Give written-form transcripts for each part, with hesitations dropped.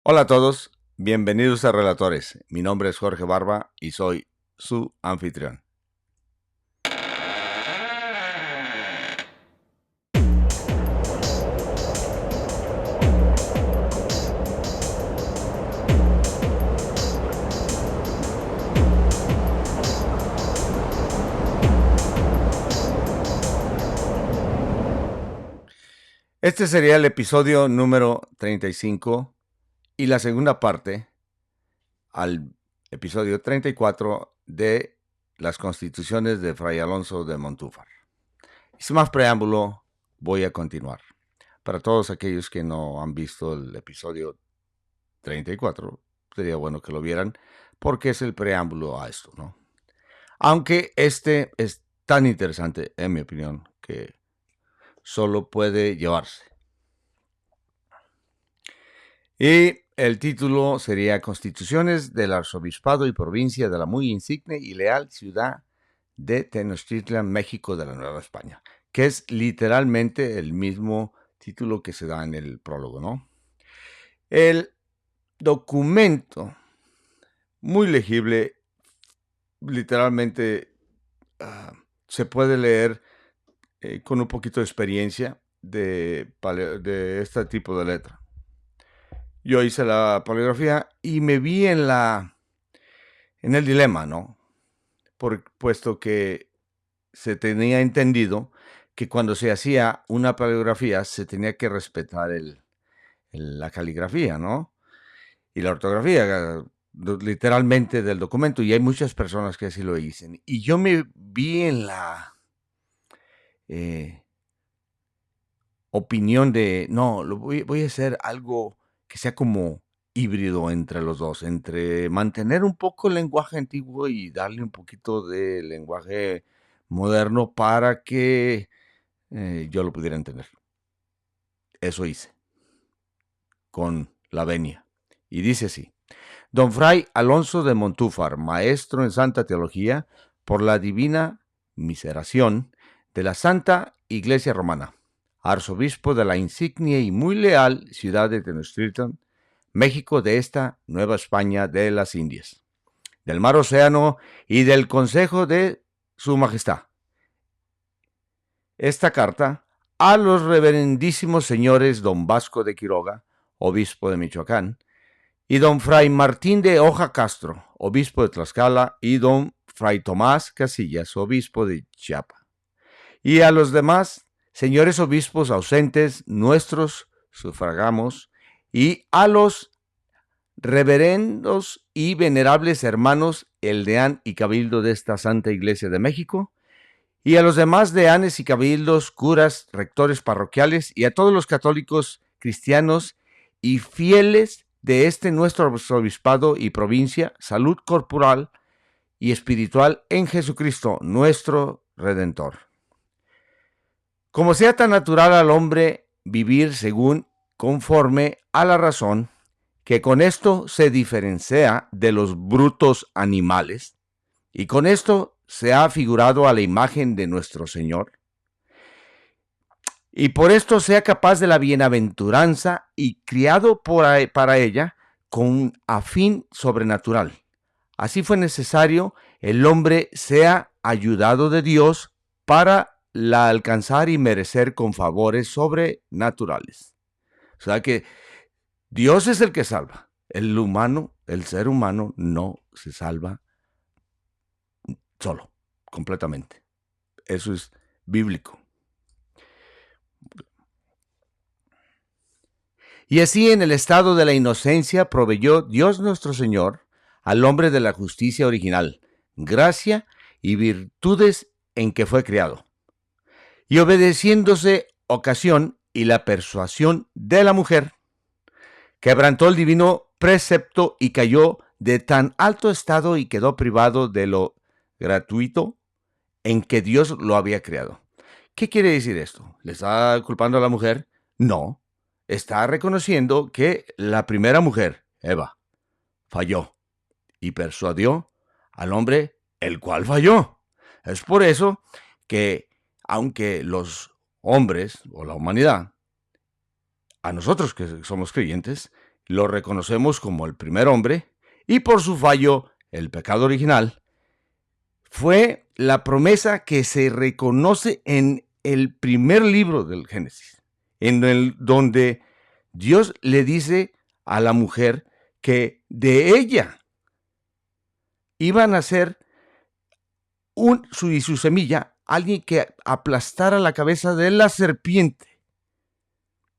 Hola a todos, bienvenidos a Relatores. Mi nombre es Jorge Barba y soy su anfitrión. Este sería el episodio número 35 y la segunda parte al episodio 34 de las Constituciones de Fray Alonso de Montúfar. Y sin más preámbulo, voy a continuar. Para todos aquellos que no han visto el episodio 34, sería bueno que lo vieran porque es el preámbulo a esto, ¿no? Aunque este es tan interesante, en mi opinión, que solo puede llevarse. Y el título sería Constituciones del Arzobispado y Provincia de la muy insigne y leal ciudad de Tenochtitlan, México de la Nueva España, que es literalmente el mismo título que se da en el prólogo, ¿no? El documento, muy legible, literalmente se puede leer con un poquito de experiencia de este tipo de letra. Yo hice la poligrafía y me vi en el dilema, ¿no? Puesto que se tenía entendido que cuando se hacía una paleografía se tenía que respetar la caligrafía, ¿no? Y la ortografía, literalmente del documento, y hay muchas personas que así lo dicen. Y yo me vi en la opinión de, no, voy a hacer algo que sea como híbrido entre los dos, entre mantener un poco el lenguaje antiguo y darle un poquito de lenguaje moderno para que yo lo pudiera entender. Eso hice con la venia. Y dice así: Don Fray Alonso de Montúfar, maestro en Santa Teología, por la divina miseración de la Santa Iglesia Romana, arzobispo de la insigne y muy leal ciudad de Tenochtitlan, México de esta Nueva España de las Indias, del mar Océano y del Consejo de Su Majestad. Esta carta a los reverendísimos señores don Vasco de Quiroga, obispo de Michoacán, y don Fray Martín de Hoja Castro, obispo de Tlaxcala, y don Fray Tomás Casillas, obispo de Chiapa, y a los demás señores obispos ausentes, nuestros sufragamos, y a los reverendos y venerables hermanos el deán y cabildo de esta Santa Iglesia de México, y a los demás deanes y cabildos, curas, rectores parroquiales, y a todos los católicos cristianos y fieles de este nuestro arzobispado y provincia, salud corporal y espiritual en Jesucristo, nuestro Redentor. Como sea tan natural al hombre vivir según conforme a la razón, que con esto se diferencia de los brutos animales, y con esto se ha figurado a la imagen de nuestro Señor, y por esto sea capaz de la bienaventuranza y criado para ella con afín sobrenatural. Así fue necesario el hombre sea ayudado de Dios para la alcanzar y merecer con favores sobrenaturales. O sea que Dios es el que salva. El humano, el ser humano, no se salva solo, completamente. Eso es bíblico. Y así en el estado de la inocencia proveyó Dios nuestro Señor al hombre de la justicia original, gracia y virtudes en que fue criado. Y obedeciéndose ocasión y la persuasión de la mujer, quebrantó el divino precepto y cayó de tan alto estado y quedó privado de lo gratuito en que Dios lo había creado. ¿Qué quiere decir esto? ¿Le está culpando a la mujer? No. Está reconociendo que la primera mujer, Eva, falló y persuadió al hombre, el cual falló. Es por eso que, aunque los hombres o la humanidad, a nosotros que somos creyentes, lo reconocemos como el primer hombre y por su fallo, el pecado original, fue la promesa que se reconoce en el primer libro del Génesis, en el donde Dios le dice a la mujer que de ella iban a ser y su semilla, alguien que aplastara la cabeza de la serpiente.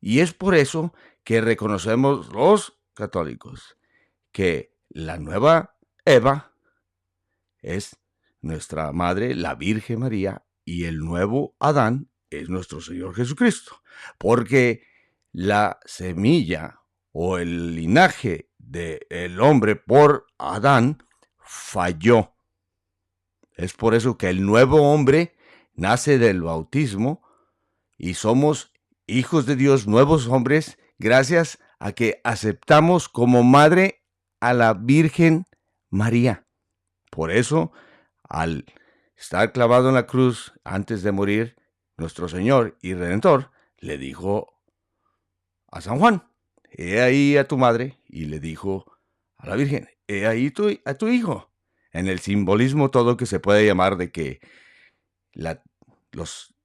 Y es por eso que reconocemos los católicos que la nueva Eva es nuestra madre, la Virgen María, y el nuevo Adán es nuestro Señor Jesucristo. Porque la semilla o el linaje del hombre por Adán falló. Es por eso que el nuevo hombre nace del bautismo y somos hijos de Dios, nuevos hombres, gracias a que aceptamos como madre a la Virgen María. Por eso, al estar clavado en la cruz antes de morir, nuestro Señor y Redentor le dijo a San Juan: he ahí a tu madre, y le dijo a la Virgen: he ahí a tu hijo. En el simbolismo todo que se puede llamar de que los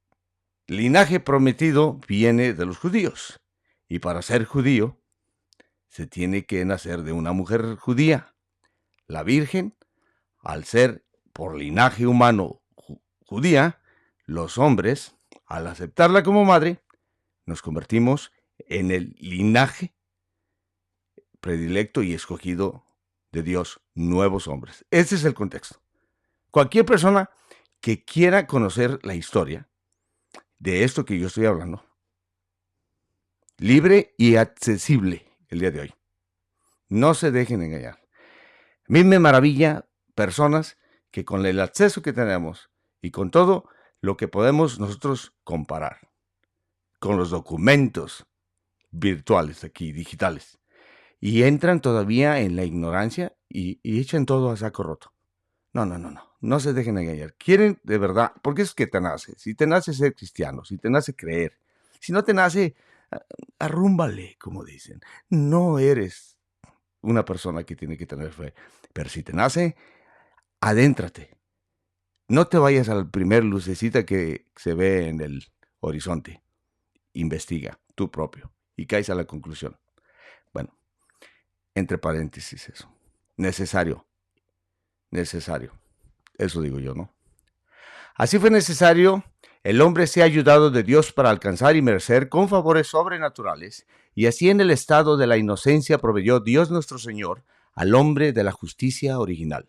linaje prometido viene de los judíos. Y para ser judío, se tiene que nacer de una mujer judía. La Virgen, al ser por linaje humano judía, los hombres, al aceptarla como madre, nos convertimos en el linaje predilecto y escogido de Dios, nuevos hombres. Ese es el contexto. Cualquier persona que quiera conocer la historia de esto que yo estoy hablando, libre y accesible el día de hoy. No se dejen engañar. A mí me maravilla personas que con el acceso que tenemos y con todo lo que podemos nosotros comparar con los documentos virtuales aquí, digitales, y entran todavía en la ignorancia y echan todo a saco roto. No se dejen engañar. Quieren de verdad, porque es que te nace. Si te nace ser cristiano, si te nace creer, si no te nace, arrúmbale, como dicen. No eres una persona que tiene que tener fe. Pero si te nace, adéntrate. No te vayas a la primer lucecita que se ve en el horizonte. Investiga tú propio y caes a la conclusión. Bueno, entre paréntesis eso. Necesario. Eso digo yo, ¿no? Así fue necesario, el hombre sea ayudado de Dios para alcanzar y merecer con favores sobrenaturales, y así en el estado de la inocencia proveyó Dios nuestro Señor al hombre de la justicia original,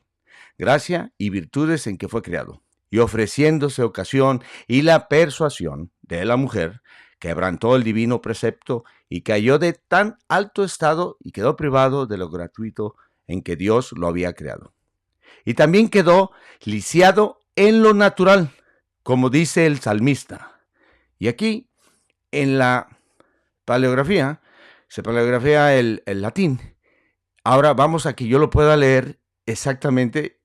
gracia y virtudes en que fue creado, y ofreciéndose ocasión y la persuasión de la mujer, quebrantó el divino precepto y cayó de tan alto estado y quedó privado de lo gratuito en que Dios lo había creado. Y también quedó lisiado en lo natural, como dice el salmista. Y aquí, en la paleografía, se paleografía el latín. Ahora vamos a que yo lo pueda leer exactamente,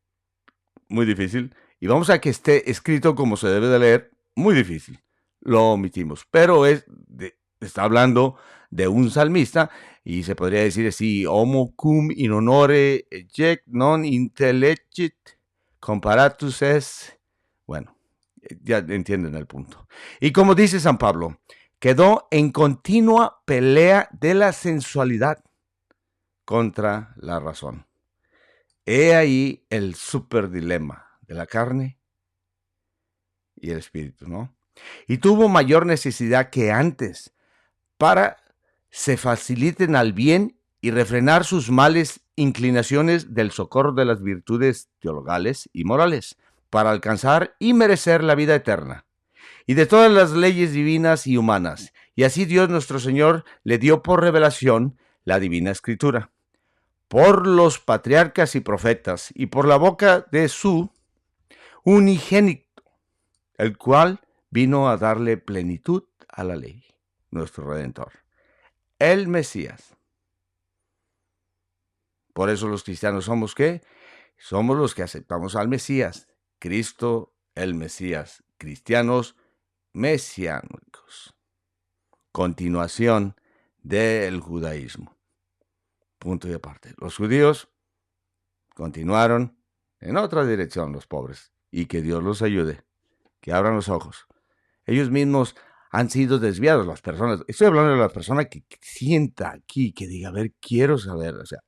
muy difícil, y vamos a que esté escrito como se debe de leer, muy difícil. Lo omitimos, pero está hablando de un salmista, y se podría decir así: homo cum in honore ejec non intellegit comparatus es. Bueno, ya entienden el punto. Y como dice San Pablo, quedó en continua pelea de la sensualidad contra la razón. He ahí el super dilema de la carne y el espíritu, ¿no? Y tuvo mayor necesidad que antes para se faciliten al bien y refrenar sus males inclinaciones del socorro de las virtudes teologales y morales, para alcanzar y merecer la vida eterna, y de todas las leyes divinas y humanas. Y así Dios nuestro Señor le dio por revelación la divina escritura, por los patriarcas y profetas, y por la boca de su unigénito, el cual vino a darle plenitud a la ley, nuestro Redentor, el Mesías. Por eso los cristianos somos ¿qué? Somos los que aceptamos al Mesías, Cristo el Mesías, cristianos mesiánicos, continuación del judaísmo. punto y aparte. Los judíos continuaron en otra dirección, los pobres, y que Dios los ayude, que abran los ojos. Ellos mismos han sido desviados, las personas. Estoy hablando de la persona que sienta aquí, que diga, a ver, quiero saber. O sea,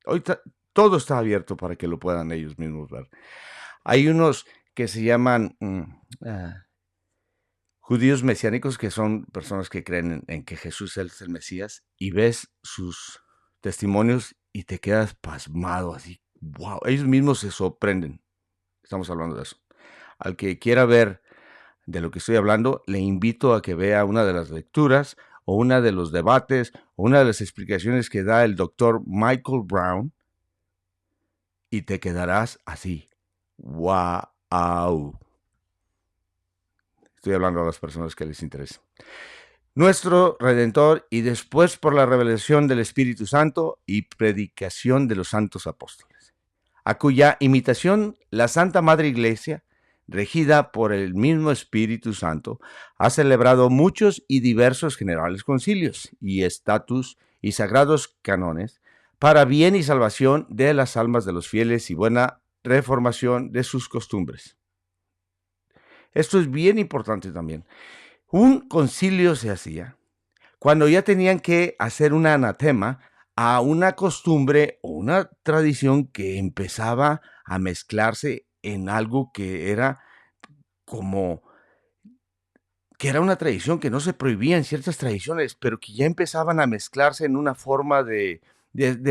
ahorita todo está abierto para que lo puedan ellos mismos ver. Hay unos que se llaman judíos mesiánicos, que son personas que creen en que Jesús es el Mesías, y ves sus testimonios y te quedas pasmado, así, wow, ellos mismos se sorprenden. Estamos hablando de eso. Al que quiera ver de lo que estoy hablando, le invito a que vea una de las lecturas o una de los debates o una de las explicaciones que da el doctor Michael Brown y te quedarás así, wow. Estoy hablando a las personas que les interesa. Nuestro Redentor, y después por la revelación del Espíritu Santo y predicación de los santos apóstoles, a cuya imitación la Santa Madre Iglesia, regida por el mismo Espíritu Santo, ha celebrado muchos y diversos generales concilios y estatus y sagrados canones para bien y salvación de las almas de los fieles y buena reformación de sus costumbres. Esto es bien importante también. Un concilio se hacía cuando ya tenían que hacer un anatema a una costumbre o una tradición que empezaba a mezclarse en algo que era como que era una tradición que no se prohibía en ciertas tradiciones, pero que ya empezaban a mezclarse en una forma de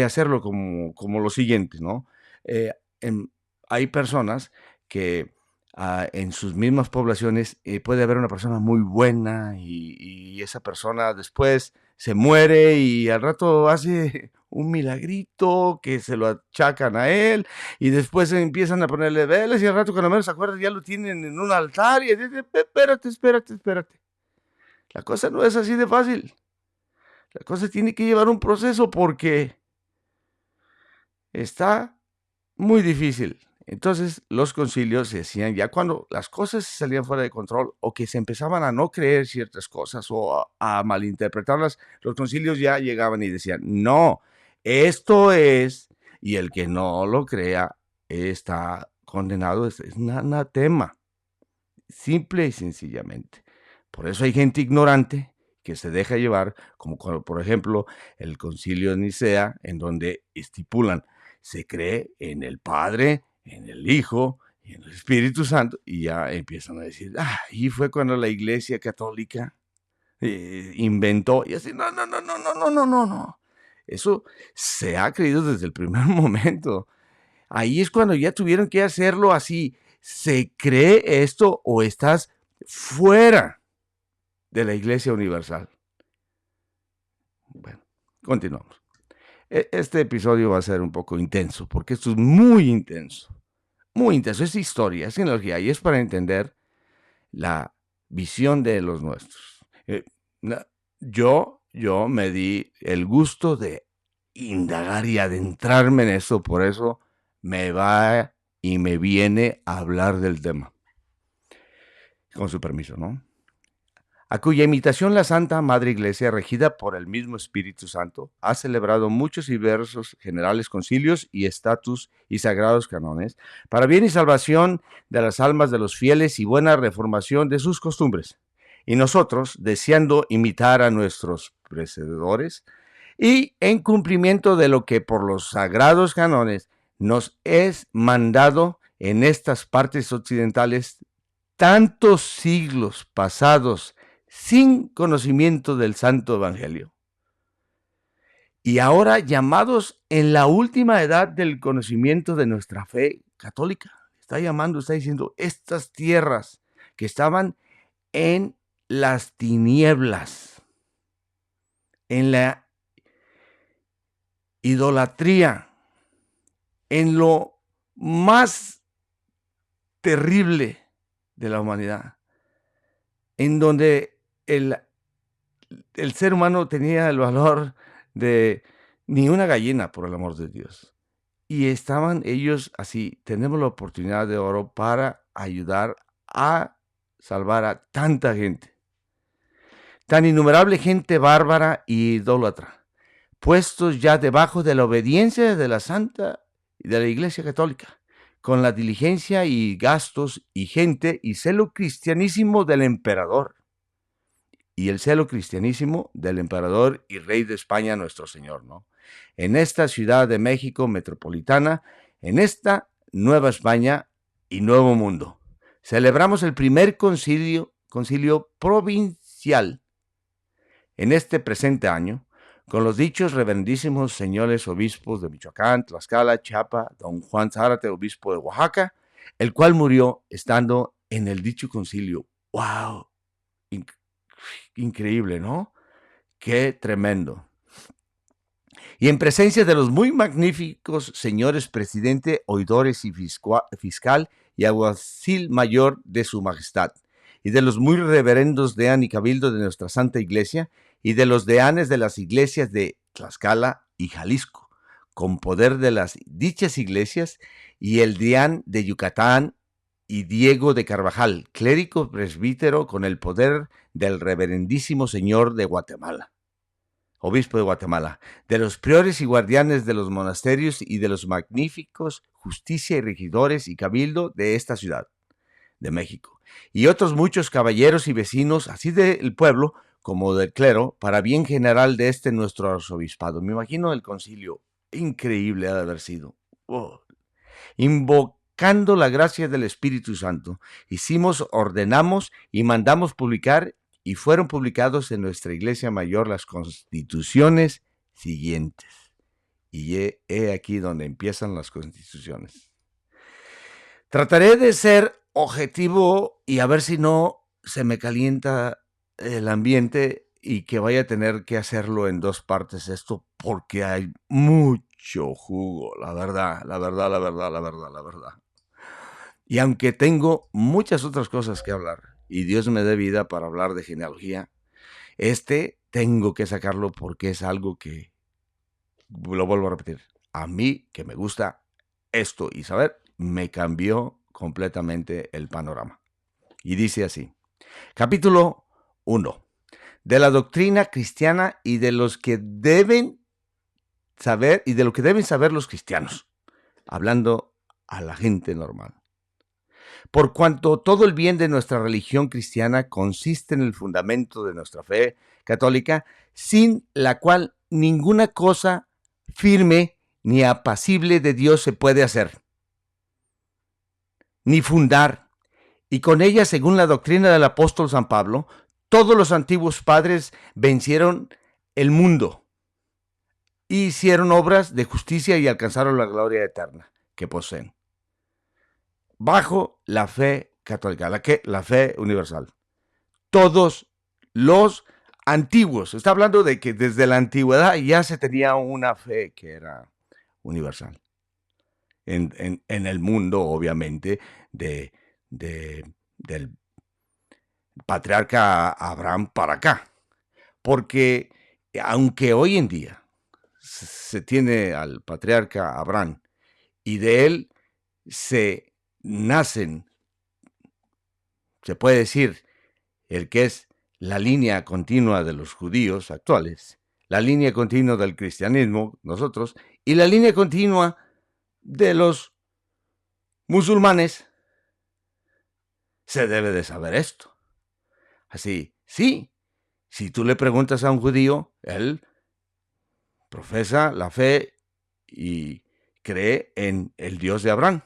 hacerlo como lo siguiente, ¿no? Eh, Hay personas que en sus mismas poblaciones puede haber una persona muy buena y esa persona después se muere y al rato hace un milagrito que se lo achacan a él y después empiezan a ponerle velas y al rato cuando menos se acuerdan ya lo tienen en un altar y dicen, espérate. La cosa no es así de fácil. La cosa tiene que llevar un proceso porque está muy difícil. Entonces los concilios se hacían ya cuando las cosas se salían fuera de control o que se empezaban a no creer ciertas cosas o a malinterpretarlas, los concilios ya llegaban y decían, no, esto es, y el que no lo crea está condenado, es un anatema, simple y sencillamente. Por eso hay gente ignorante que se deja llevar, como por ejemplo el concilio de Nicea, en donde estipulan, se cree en el Padre, en el Hijo y en el Espíritu Santo, y ya empiezan a decir, y fue cuando la Iglesia Católica inventó, y así, no. Eso se ha creído desde el primer momento. Ahí es cuando ya tuvieron que hacerlo así. ¿Se cree esto o estás fuera de la Iglesia Universal? Bueno, continuamos. Este episodio va a ser un poco intenso, porque esto es muy intenso. Muy intenso. Es historia, es energía, y es para entender la visión de los nuestros. Yo me di el gusto de indagar y adentrarme en eso, por eso me va y me viene a hablar del tema. Con su permiso, ¿no? A cuya imitación la Santa Madre Iglesia, regida por el mismo Espíritu Santo, ha celebrado muchos y diversos generales concilios y estatus y sagrados canones, para bien y salvación de las almas de los fieles y buena reformación de sus costumbres. Y nosotros, deseando imitar a nuestros precededores, y en cumplimiento de lo que por los sagrados canones nos es mandado en estas partes occidentales, tantos siglos pasados sin conocimiento del Santo Evangelio, y ahora llamados en la última edad del conocimiento de nuestra fe católica. Está llamando, está diciendo, estas tierras que estaban en las tinieblas, en la idolatría, en lo más terrible de la humanidad, en donde el ser humano tenía el valor de ni una gallina, por el amor de Dios. Y estaban ellos así, tenemos la oportunidad de oro para ayudar a salvar a tanta gente, tan innumerable gente bárbara e idólatra, puestos ya debajo de la obediencia de la Santa y de la Iglesia Católica, con la diligencia y gastos y gente y celo cristianísimo del emperador. Y el celo cristianísimo del emperador y rey de España, nuestro Señor, ¿no? En esta ciudad de México metropolitana, en esta Nueva España y Nuevo Mundo, celebramos el primer concilio provincial en este presente año, con los dichos reverendísimos señores obispos de Michoacán, Tlaxcala, Chiapas, don Juan Zárate, obispo de Oaxaca, el cual murió estando en el dicho concilio. ¡Wow! Increíble, ¿no? ¡Qué tremendo! Y en presencia de los muy magníficos señores presidente, oidores y fiscal y alguacil mayor de su majestad, y de los muy reverendos deán y cabildo de nuestra Santa Iglesia, y de los deanes de las iglesias de Tlaxcala y Jalisco, con poder de las dichas iglesias, y el deán de Yucatán y Diego de Carvajal, clérigo presbítero con el poder del reverendísimo señor de Guatemala, obispo de Guatemala, de los priores y guardianes de los monasterios y de los magníficos justicia y regidores y cabildo de esta ciudad de México, y otros muchos caballeros y vecinos, así del pueblo como del clero, para bien general de este nuestro arzobispado. Me imagino el concilio, increíble ha de haber sido. Oh. Invocando la gracia del Espíritu Santo, ordenamos y mandamos publicar, y fueron publicados en nuestra Iglesia Mayor las constituciones siguientes. Y he aquí donde empiezan las constituciones. Trataré de ser objetivo y a ver si no se me calienta el ambiente y que vaya a tener que hacerlo en dos partes esto, porque hay mucho jugo, la verdad. Y aunque tengo muchas otras cosas que hablar, y Dios me dé vida para hablar de genealogía, tengo que sacarlo porque es algo que, lo vuelvo a repetir, a mí que me gusta esto y saber, me cambió completamente el panorama. Y dice así, capítulo 1, de la doctrina cristiana y de los que deben saber, y de lo que deben saber los cristianos, hablando a la gente normal. Por cuanto todo el bien de nuestra religión cristiana consiste en el fundamento de nuestra fe católica, sin la cual ninguna cosa firme ni apacible de Dios se puede hacer, ni fundar, y con ella, según la doctrina del apóstol San Pablo, todos los antiguos padres vencieron el mundo, hicieron obras de justicia y alcanzaron la gloria eterna que poseen, bajo la fe católica, la fe universal. Todos los antiguos, está hablando de que desde la antigüedad ya se tenía una fe que era universal. En el mundo, obviamente, del patriarca Abraham para acá. Porque aunque hoy en día se tiene al patriarca Abraham y de él se nacen, se puede decir, el que es la línea continua de los judíos actuales, la línea continua del cristianismo, nosotros, y la línea continua de los musulmanes, se debe de saber esto. Así, sí, si tú le preguntas a un judío, él profesa la fe y cree en el Dios de Abraham.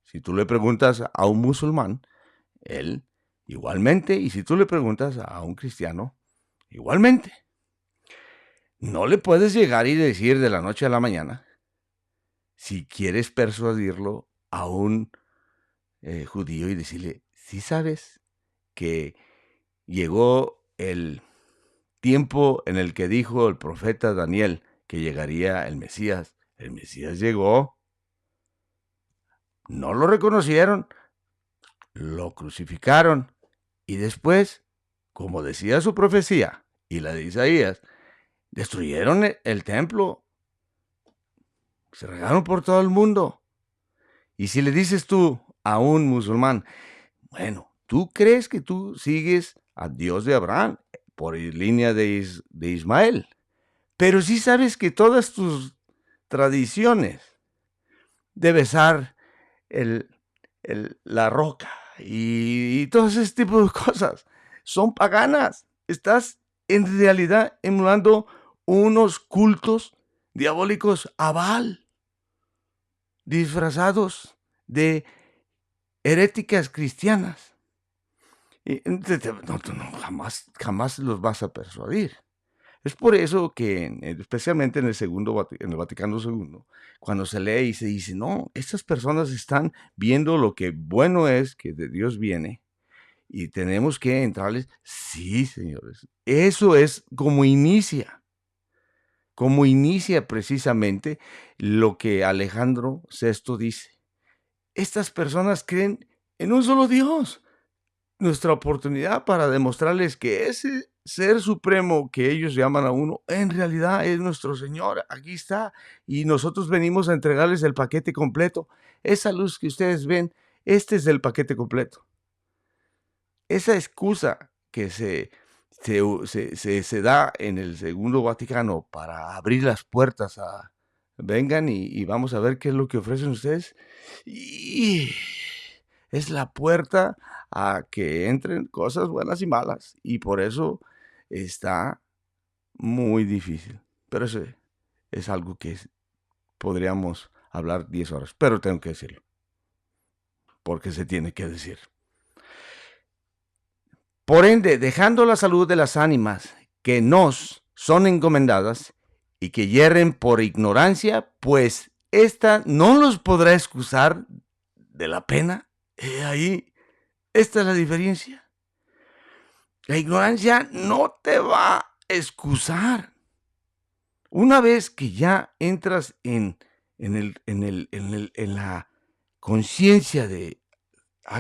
Si tú le preguntas a un musulmán, él igualmente, y si tú le preguntas a un cristiano, igualmente. No le puedes llegar y decir de la noche a la mañana, si quieres persuadirlo a un judío y decirle, ¿sí sabes que llegó el tiempo en el que dijo el profeta Daniel que llegaría el Mesías? El Mesías llegó, no lo reconocieron, lo crucificaron y después, como decía su profecía y la de Isaías, destruyeron el templo, se regaron por todo el mundo. Y si le dices tú a un musulmán, bueno, tú crees que tú sigues a Dios de Abraham por línea de Ismael, Pero sí sabes que todas tus tradiciones de besar el, la roca y todo ese tipo de cosas son paganas. Estás en realidad emulando unos cultos diabólicos a Baal, disfrazados de heréticas cristianas. Y no, jamás los vas a persuadir. Es por eso que, especialmente en en el Vaticano II, cuando se lee y se dice, no, estas personas están viendo lo que bueno es, que de Dios viene, y tenemos que entrarles. Sí, señores, eso es como inicia precisamente lo que Alejandro VI dice. Estas personas creen en un solo Dios. Nuestra oportunidad para demostrarles que ese ser supremo que ellos llaman a uno, en realidad es nuestro Señor. Aquí está. Y nosotros venimos a entregarles el paquete completo. Esa luz que ustedes ven, este es el paquete completo. Esa excusa que se da en el Segundo Vaticano para abrir las puertas a vengan y vamos a ver qué es lo que ofrecen ustedes. Y es la puerta a que entren cosas buenas y malas. Y por eso está muy difícil. Pero eso es algo que podríamos hablar 10 horas. Pero tengo que decirlo. Porque se tiene que decir. Por ende, dejando la salud de las ánimas que nos son encomendadas y que yerren por ignorancia, pues ésta no los podrá excusar de la pena. Ahí, esta es la diferencia. La ignorancia no te va a excusar. Una vez que ya entras en la conciencia de,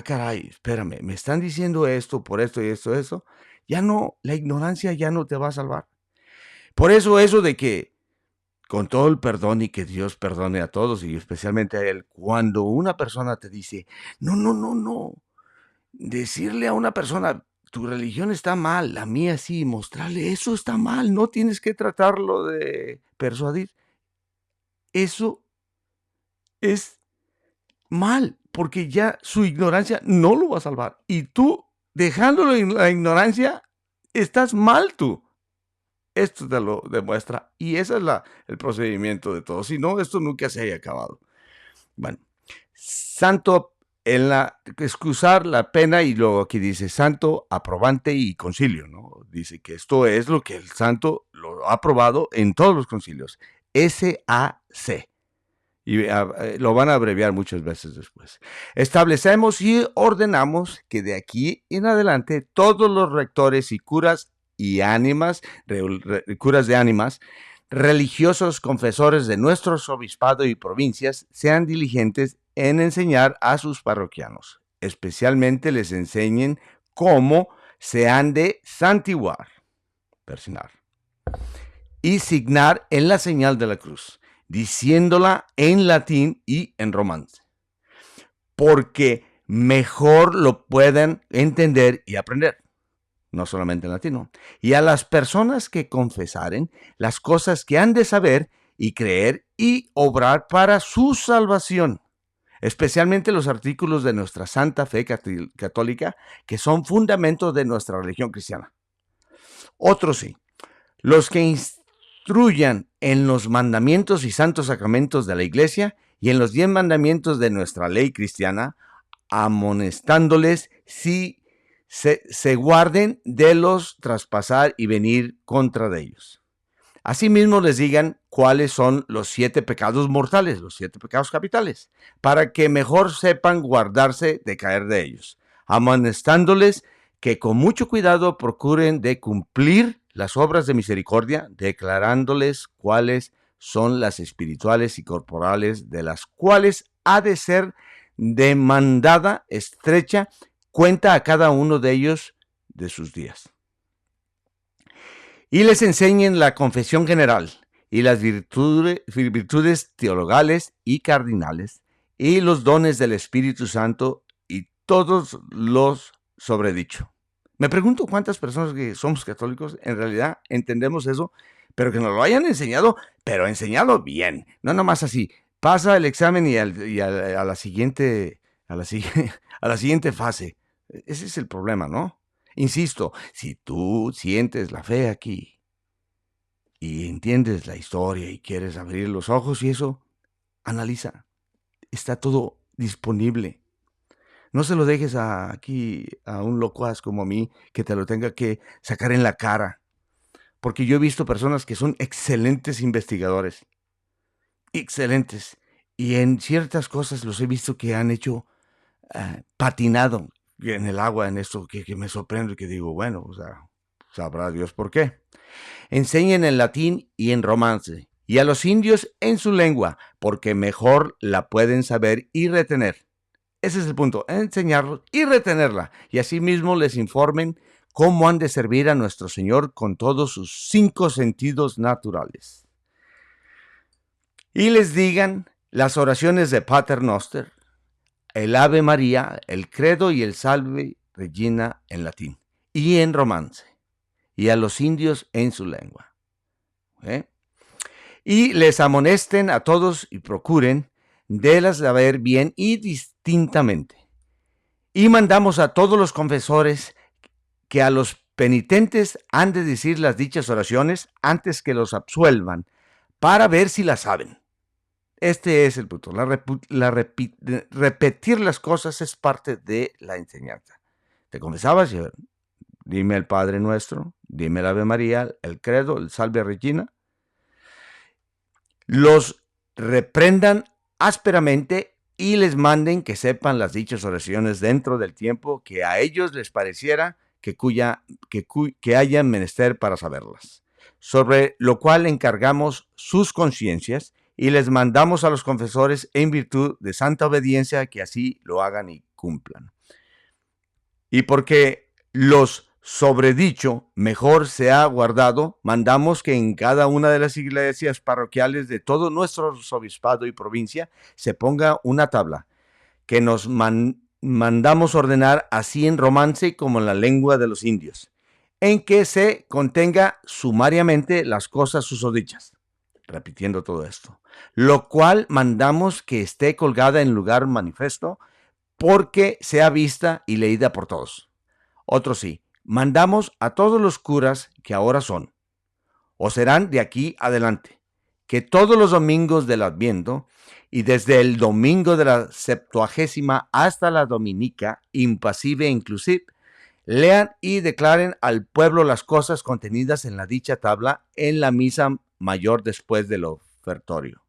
caray, espérame, me están diciendo esto por esto y esto, ya no, la ignorancia ya no te va a salvar. Por eso de que, con todo el perdón y que Dios perdone a todos y especialmente a Él, cuando una persona te dice, no, decirle a una persona, tu religión está mal, la mía sí, mostrarle, eso está mal, no tienes que tratarlo de persuadir. Eso es mal, porque ya su ignorancia no lo va a salvar. Y tú, dejándolo en la ignorancia, estás mal tú. Esto te lo demuestra. Y ese es el procedimiento de todo. Si no, esto nunca se haya acabado. Bueno, santo en la excusar la pena, y luego aquí dice santo, aprobante y concilio, ¿no? Dice que esto es lo que el santo lo ha aprobado en todos los concilios. SAC. Y lo van a abreviar muchas veces después. Establecemos y ordenamos que de aquí en adelante todos los rectores y curas y ánimas, curas de ánimas, religiosos confesores de nuestros obispados y provincias sean diligentes en enseñar a sus parroquianos. Especialmente les enseñen cómo se han de santiguar, persignar, y signar en la señal de la cruz, diciéndola en latín y en romance, porque mejor lo puedan entender y aprender, no solamente en latino. Y a las personas que confesaren las cosas que han de saber y creer y obrar para su salvación, especialmente los artículos de nuestra santa fe católica, que son fundamentos de nuestra religión cristiana. Otros sí, los que instruyan en los mandamientos y santos sacramentos de la Iglesia y en los 10 mandamientos de nuestra ley cristiana, amonestándoles si se guarden de los traspasar y venir contra de ellos. Asimismo les digan cuáles son los 7 pecados mortales, los 7 pecados capitales, para que mejor sepan guardarse de caer de ellos, amonestándoles que con mucho cuidado procuren de cumplir las obras de misericordia, declarándoles cuáles son las espirituales y corporales, de las cuales ha de ser demandada estrecha cuenta a cada uno de ellos de sus días. Y les enseñen la confesión general y las virtudes teologales y cardinales y los dones del Espíritu Santo y todos los sobredicho. Me pregunto cuántas personas que somos católicos en realidad entendemos eso, pero que nos lo hayan enseñado, pero enseñado bien, no nomás así. Pasa el examen y a la siguiente, a la siguiente fase. Ese es el problema, ¿no? Insisto, si tú sientes la fe aquí y entiendes la historia y quieres abrir los ojos y eso, analiza. Está todo disponible. No se lo dejes aquí a un locuaz como a mí que te lo tenga que sacar en la cara. Porque yo he visto personas que son excelentes investigadores. Excelentes. Y en ciertas cosas los he visto que han hecho patinado en el agua en esto que me sorprende y que digo, bueno, o sea, sabrá Dios por qué. Enseñen en latín y en romance, y a los indios en su lengua, porque mejor la pueden saber y retener. Ese es el punto, enseñarlos y retenerla, y asimismo les informen cómo han de servir a nuestro Señor con todos sus 5 sentidos naturales. Y les digan las oraciones de Pater Noster, el Ave María, el Credo y el Salve Regina en latín y en romance, y a los indios en su lengua. Y les amonesten a todos y procuren délas saber bien y distintamente. Y mandamos a todos los confesores que a los penitentes han de decir las dichas oraciones antes que los absuelvan, para ver si las saben. Este es el punto. Repetir las cosas es parte de la enseñanza. Te confesabas y dime el Padre Nuestro, dime el Ave María, el Credo, el Salve Regina. Los reprendan ásperamente y les manden que sepan las dichas oraciones dentro del tiempo que a ellos les pareciera que hayan menester para saberlas. Sobre lo cual encargamos sus conciencias y les mandamos a los confesores en virtud de santa obediencia que así lo hagan y cumplan. Y porque los sobredicho mejor se ha guardado, mandamos que en cada una de las iglesias parroquiales de todo nuestro arzobispado y provincia se ponga una tabla que nos mandamos ordenar así en romance como en la lengua de los indios, en que se contenga sumariamente las cosas susodichas. Repitiendo todo esto, lo cual mandamos que esté colgada en lugar manifiesto, porque sea vista y leída por todos. Otro sí, mandamos a todos los curas que ahora son, o serán de aquí adelante, que todos los domingos del Adviento, y desde el domingo de la Septuagésima hasta la Dominica, impasible inclusive, lean y declaren al pueblo las cosas contenidas en la dicha tabla en la misa mayor después del ofertorio.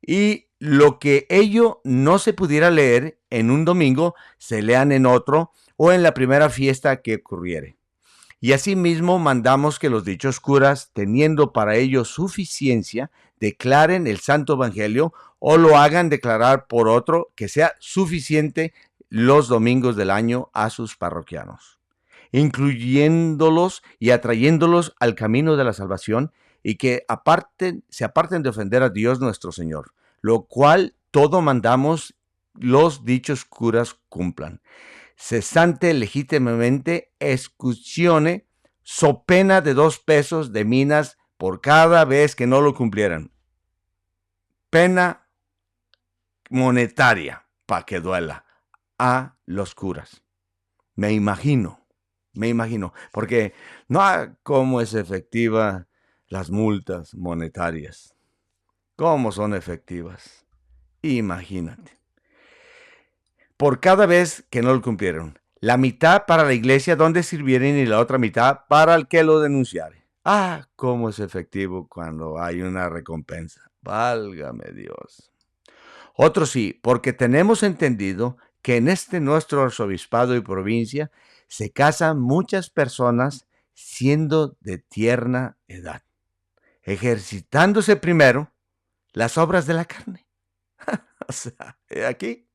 Y lo que ello no se pudiera leer en un domingo, se lean en otro o en la primera fiesta que ocurriere. Y asimismo mandamos que los dichos curas, teniendo para ello suficiencia, declaren el Santo Evangelio o lo hagan declarar por otro que sea suficiente los domingos del año a sus parroquianos, incluyéndolos y atrayéndolos al camino de la salvación, y que se aparten de ofender a Dios nuestro Señor, lo cual todo mandamos los dichos curas cumplan. Cesante legítimamente escusione, so pena de 2 pesos de minas por cada vez que no lo cumplieran. Pena monetaria, para que duela, a los curas. Me imagino, porque no cómo es efectiva las multas monetarias. ¿Cómo son efectivas? Imagínate. Por cada vez que no lo cumplieron. La mitad para la iglesia donde sirvieren y la otra mitad para el que lo denunciare. Cómo es efectivo cuando hay una recompensa. Válgame Dios. Otro sí, porque tenemos entendido que en este nuestro arzobispado y provincia se casan muchas personas siendo de tierna edad, ejercitándose primero las obras de la carne. O sea, aquí,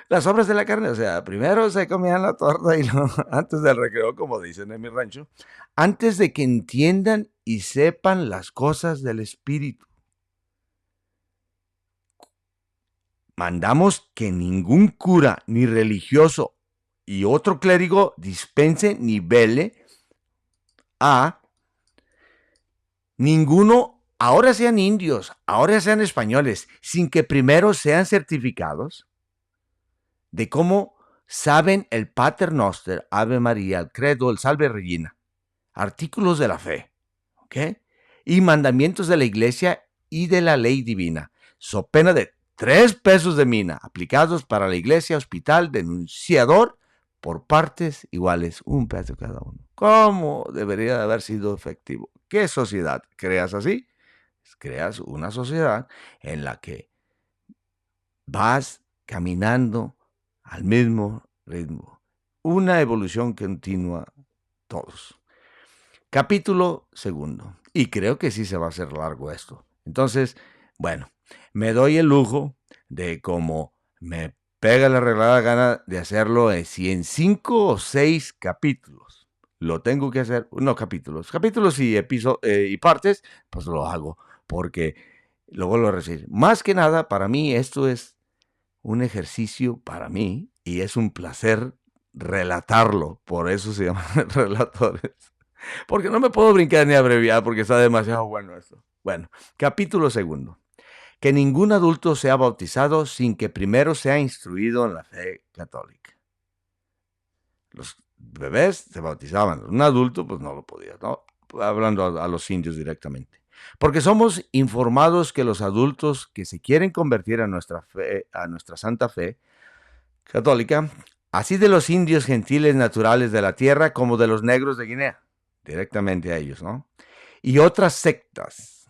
las obras de la carne, o sea, primero se comían la torta y antes del recreo, como dicen en mi rancho, antes de que entiendan y sepan las cosas del Espíritu. Mandamos que ningún cura ni religioso y otro clérigo dispense ni vele a Ninguno, ahora sean indios, ahora sean españoles, sin que primero sean certificados de cómo saben el Pater Noster, Ave María, el Credo, el Salve Regina, artículos de la fe, ¿ok? Y mandamientos de la iglesia y de la ley divina, so pena de 3 pesos de mina, aplicados para la iglesia, hospital, denunciador, por partes iguales, 1 peso cada uno. ¿Cómo debería de haber sido efectivo? ¿Qué sociedad creas así? Creas una sociedad en la que vas caminando al mismo ritmo. Una evolución continua todos. Capítulo segundo. Y creo que sí se va a hacer largo esto. Entonces, bueno, me doy el lujo de, como me pega la regalada gana, de hacerlo si en 5 o 6 capítulos lo tengo que hacer. No, capítulos y partes, pues lo hago. Porque lo vuelvo a decir. Más que nada, para mí esto es un ejercicio para mí y es un placer relatarlo. Por eso se llaman relatores. Porque no me puedo brincar ni abreviar porque está demasiado bueno esto. Bueno, capítulo segundo. Que ningún adulto sea bautizado sin que primero sea instruido en la fe católica. Los bebés se bautizaban. Un adulto pues no lo podía, ¿no? Hablando a los indios directamente. Porque somos informados que los adultos que se quieren convertir a nuestra fe, a nuestra santa fe católica, así de los indios gentiles naturales de la tierra como de los negros de Guinea, directamente a ellos, ¿no? Y otras sectas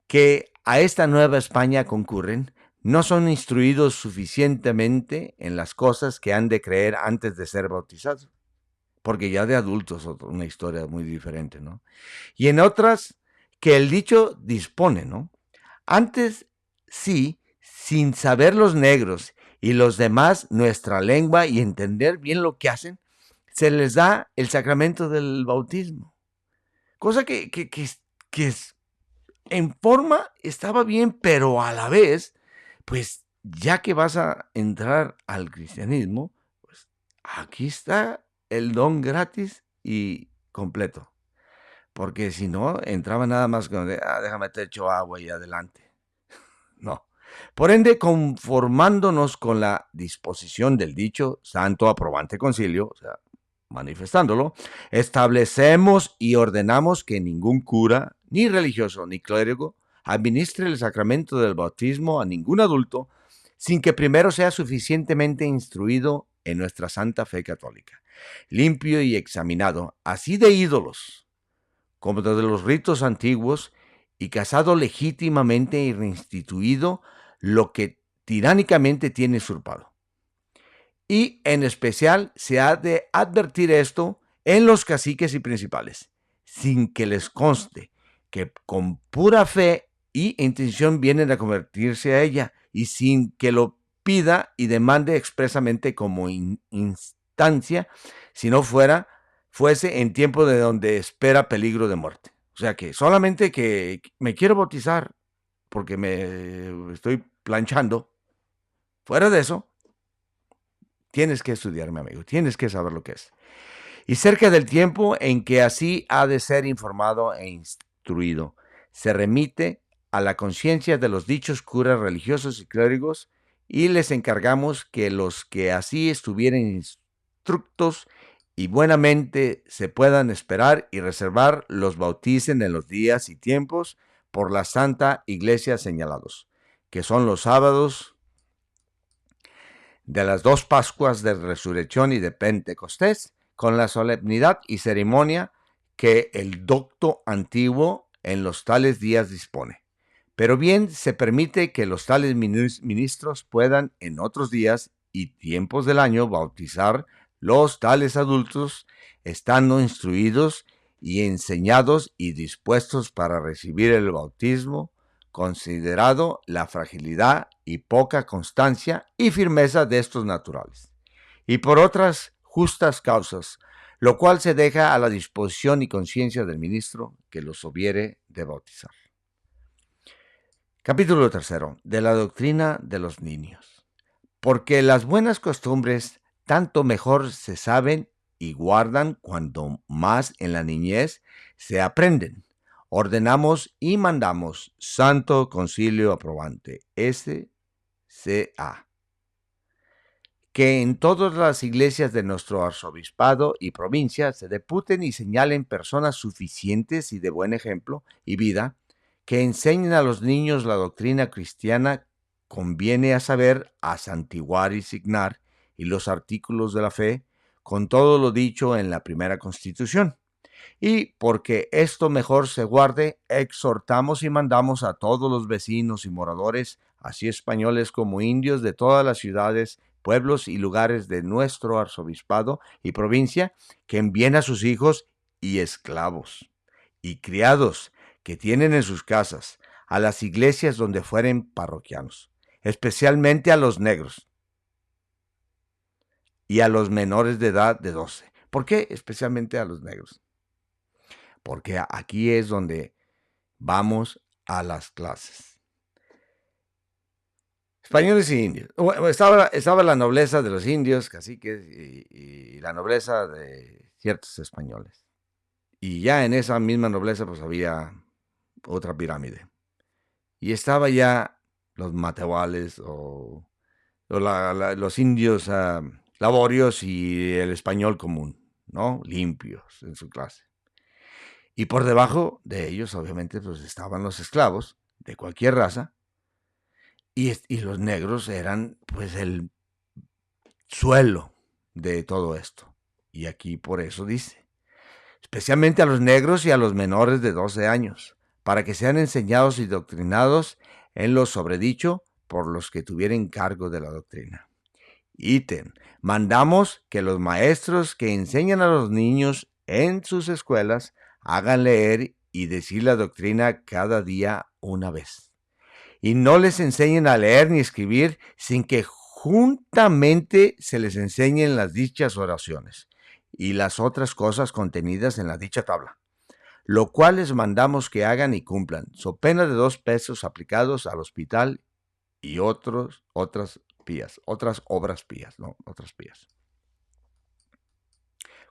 que a esta Nueva España concurren, no son instruidos suficientemente en las cosas que han de creer antes de ser bautizados. Porque ya de adultos es una historia muy diferente, ¿no? Y en otras que el dicho dispone, ¿no? Antes sí, sin saber los negros y los demás nuestra lengua y entender bien lo que hacen, se les da el sacramento del bautismo. Cosa que en forma estaba bien, pero a la vez, pues ya que vas a entrar al cristianismo, pues aquí está el don gratis y completo. Porque si no, entraba nada más con déjame te echo agua y adelante. No. Por ende, conformándonos con la disposición del dicho santo aprobante concilio, o sea, manifestándolo, establecemos y ordenamos que ningún cura, ni religioso, ni clérigo, administre el sacramento del bautismo a ningún adulto sin que primero sea suficientemente instruido en nuestra santa fe católica, limpio y examinado, así de ídolos como de los ritos antiguos, y casado legítimamente y reinstituido lo que tiránicamente tiene usurpado. Y en especial se ha de advertir esto en los caciques y principales, sin que les conste que con pura fe y intención vienen a convertirse a ella, y sin que lo pida y demande expresamente como instancia, si no fuese en tiempo de donde espera peligro de muerte. O sea que solamente que me quiero bautizar porque me estoy planchando. Fuera de eso, tienes que estudiar, mi amigo, tienes que saber lo que es. Y cerca del tiempo en que así ha de ser informado e instruido, se remite a la conciencia de los dichos curas religiosos y clérigos, y les encargamos que los que así estuvieren instructos y buenamente se puedan esperar y reservar, los bauticen en los días y tiempos por la Santa Iglesia señalados, que son los sábados de las 2 Pascuas de Resurrección y de Pentecostés, con la solemnidad y ceremonia que el docto antiguo en los tales días dispone. Pero bien se permite que los tales ministros puedan en otros días y tiempos del año bautizar los tales adultos, estando instruidos y enseñados y dispuestos para recibir el bautismo, considerado la fragilidad y poca constancia y firmeza de estos naturales, y por otras justas causas, lo cual se deja a la disposición y conciencia del ministro que los hubiere de bautizar. Capítulo 3. De la doctrina de los niños. Porque las buenas costumbres tanto mejor se saben y guardan cuanto más en la niñez se aprenden, ordenamos y mandamos, Santo Concilio Aprobante, SCA, que en todas las iglesias de nuestro arzobispado y provincia se deputen y señalen personas suficientes y de buen ejemplo y vida, que enseñen a los niños la doctrina cristiana. Conviene a saber, a santiguar y signar, y los artículos de la fe, con todo lo dicho en la primera Constitución. Y porque esto mejor se guarde, exhortamos y mandamos a todos los vecinos y moradores, así españoles como indios, de todas las ciudades, pueblos y lugares de nuestro arzobispado y provincia, que envíen a sus hijos y esclavos y criados que tienen en sus casas a las iglesias donde fueren parroquianos, especialmente a los negros y a los menores de edad de 12. ¿Por qué especialmente a los negros? Porque aquí es donde vamos a las clases. Españoles y indios. Estaba la nobleza de los indios, caciques, y la nobleza de ciertos españoles. Y ya en esa misma nobleza pues había otra pirámide. Y estaba ya los matehuales los indios laborios y el español común, ¿no? Limpios en su clase. Y por debajo de ellos, obviamente, pues estaban los esclavos de cualquier raza. Y los negros eran, pues, el suelo de todo esto. Y aquí por eso dice, especialmente a los negros y a los menores de 12 años, para que sean enseñados y doctrinados en lo sobredicho por los que tuvieran cargo de la doctrina. Ítem, mandamos que los maestros que enseñan a los niños en sus escuelas hagan leer y decir la doctrina cada día una vez. Y no les enseñen a leer ni escribir sin que juntamente se les enseñen las dichas oraciones y las otras cosas contenidas en la dicha tabla, lo cual les mandamos que hagan y cumplan, so pena de 2 pesos aplicados al hospital y otras obras pías, ¿no? Otras pías.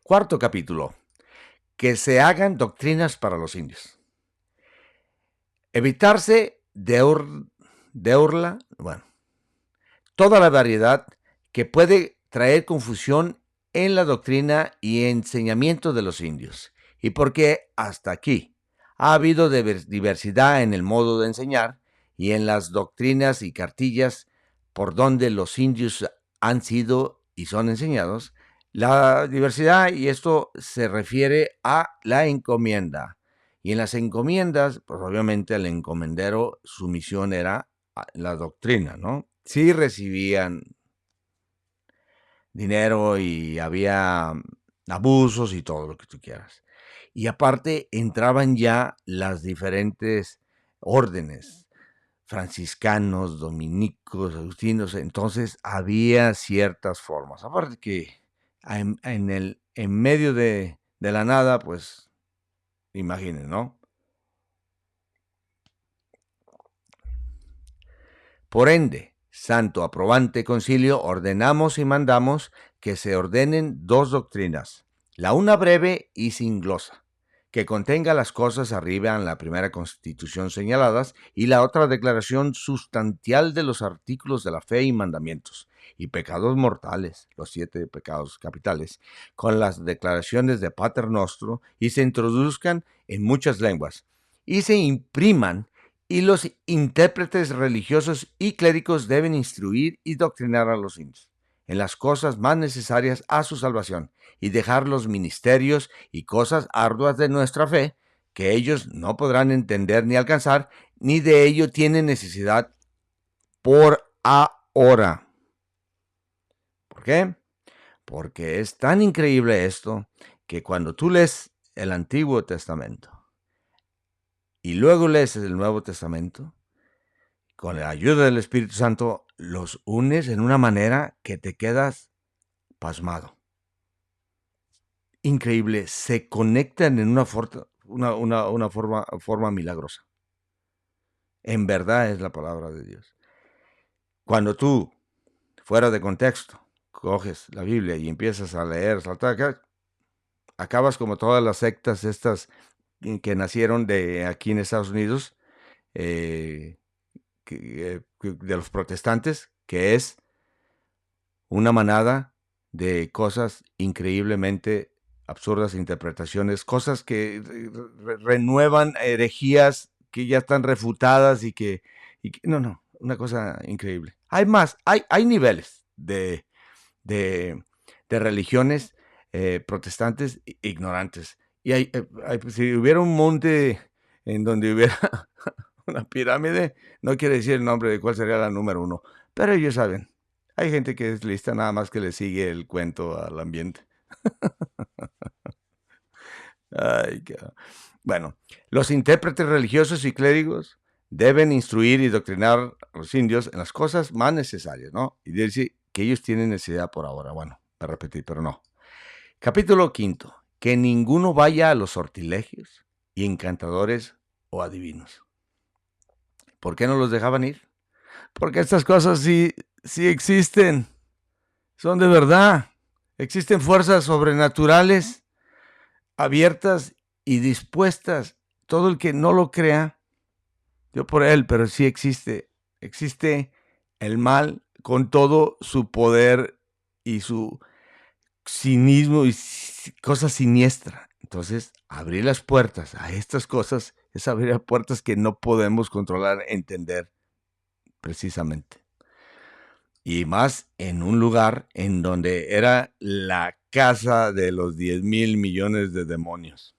Cuarto capítulo. Que se hagan doctrinas para los indios. Evitarse toda la variedad que puede traer confusión en la doctrina y enseñamiento de los indios. Y porque hasta aquí ha habido diversidad en el modo de enseñar y en las doctrinas y cartillas por donde los indios han sido y son enseñados, la diversidad, y esto se refiere a la encomienda. Y en las encomiendas, pues obviamente el encomendero, su misión era la doctrina, ¿no? Sí recibían dinero y había abusos y todo lo que tú quieras. Y aparte entraban ya las diferentes órdenes, franciscanos, dominicos, agustinos, entonces había ciertas formas. Aparte que en medio de la nada, pues, imaginen, ¿no? Por ende, Santo Aprobante Concilio, ordenamos y mandamos que se ordenen 2 doctrinas, la una breve y sin glosa, que contenga las cosas arriba en la primera Constitución señaladas, y la otra declaración sustancial de los artículos de la fe y mandamientos, y pecados mortales, los 7 pecados capitales, con las declaraciones de Pater Nostro, y se introduzcan en muchas lenguas, y se impriman, y los intérpretes religiosos y clérigos deben instruir y doctrinar a los indios en las cosas más necesarias a su salvación, y dejar los ministerios y cosas arduas de nuestra fe, que ellos no podrán entender ni alcanzar, ni de ello tienen necesidad por ahora. ¿Por qué? Porque es tan increíble esto, que cuando tú lees el Antiguo Testamento y luego lees el Nuevo Testamento, con la ayuda del Espíritu Santo, los unes en una manera que te quedas pasmado. Increíble, se conectan en una forma milagrosa. En verdad es la palabra de Dios. Cuando tú, fuera de contexto, coges la Biblia y empiezas a leer, saltar, acabas como todas las sectas estas que nacieron de aquí en Estados Unidos, de los protestantes, que es una manada de cosas increíblemente absurdas, interpretaciones, cosas que renuevan herejías que ya están refutadas no, una cosa increíble. Hay más, hay niveles de, de religiones protestantes ignorantes. Y si hubiera un monte en donde hubiera una pirámide, no quiere decir el nombre de cuál sería la número uno, pero ellos saben. Hay gente que es lista, nada más que le sigue el cuento al ambiente. Ay, bueno, los intérpretes religiosos y clérigos deben instruir y doctrinar a los indios en las cosas más necesarias, ¿no? Y decir que ellos tienen necesidad por ahora. Bueno, a repetir, pero no. Capítulo 5. Que ninguno vaya a los sortilegios y encantadores o adivinos. ¿Por qué no los dejaban ir? Porque estas cosas sí existen. Son de verdad. Existen fuerzas sobrenaturales abiertas y dispuestas. Todo el que no lo crea, yo por él, pero sí existe. Existe el mal con todo su poder y su cinismo y cosa siniestra. Entonces, abrir las puertas a estas cosas es abrir puertas que no podemos controlar, entender precisamente. Y más en un lugar en donde era la casa de los 10,000 millones de demonios.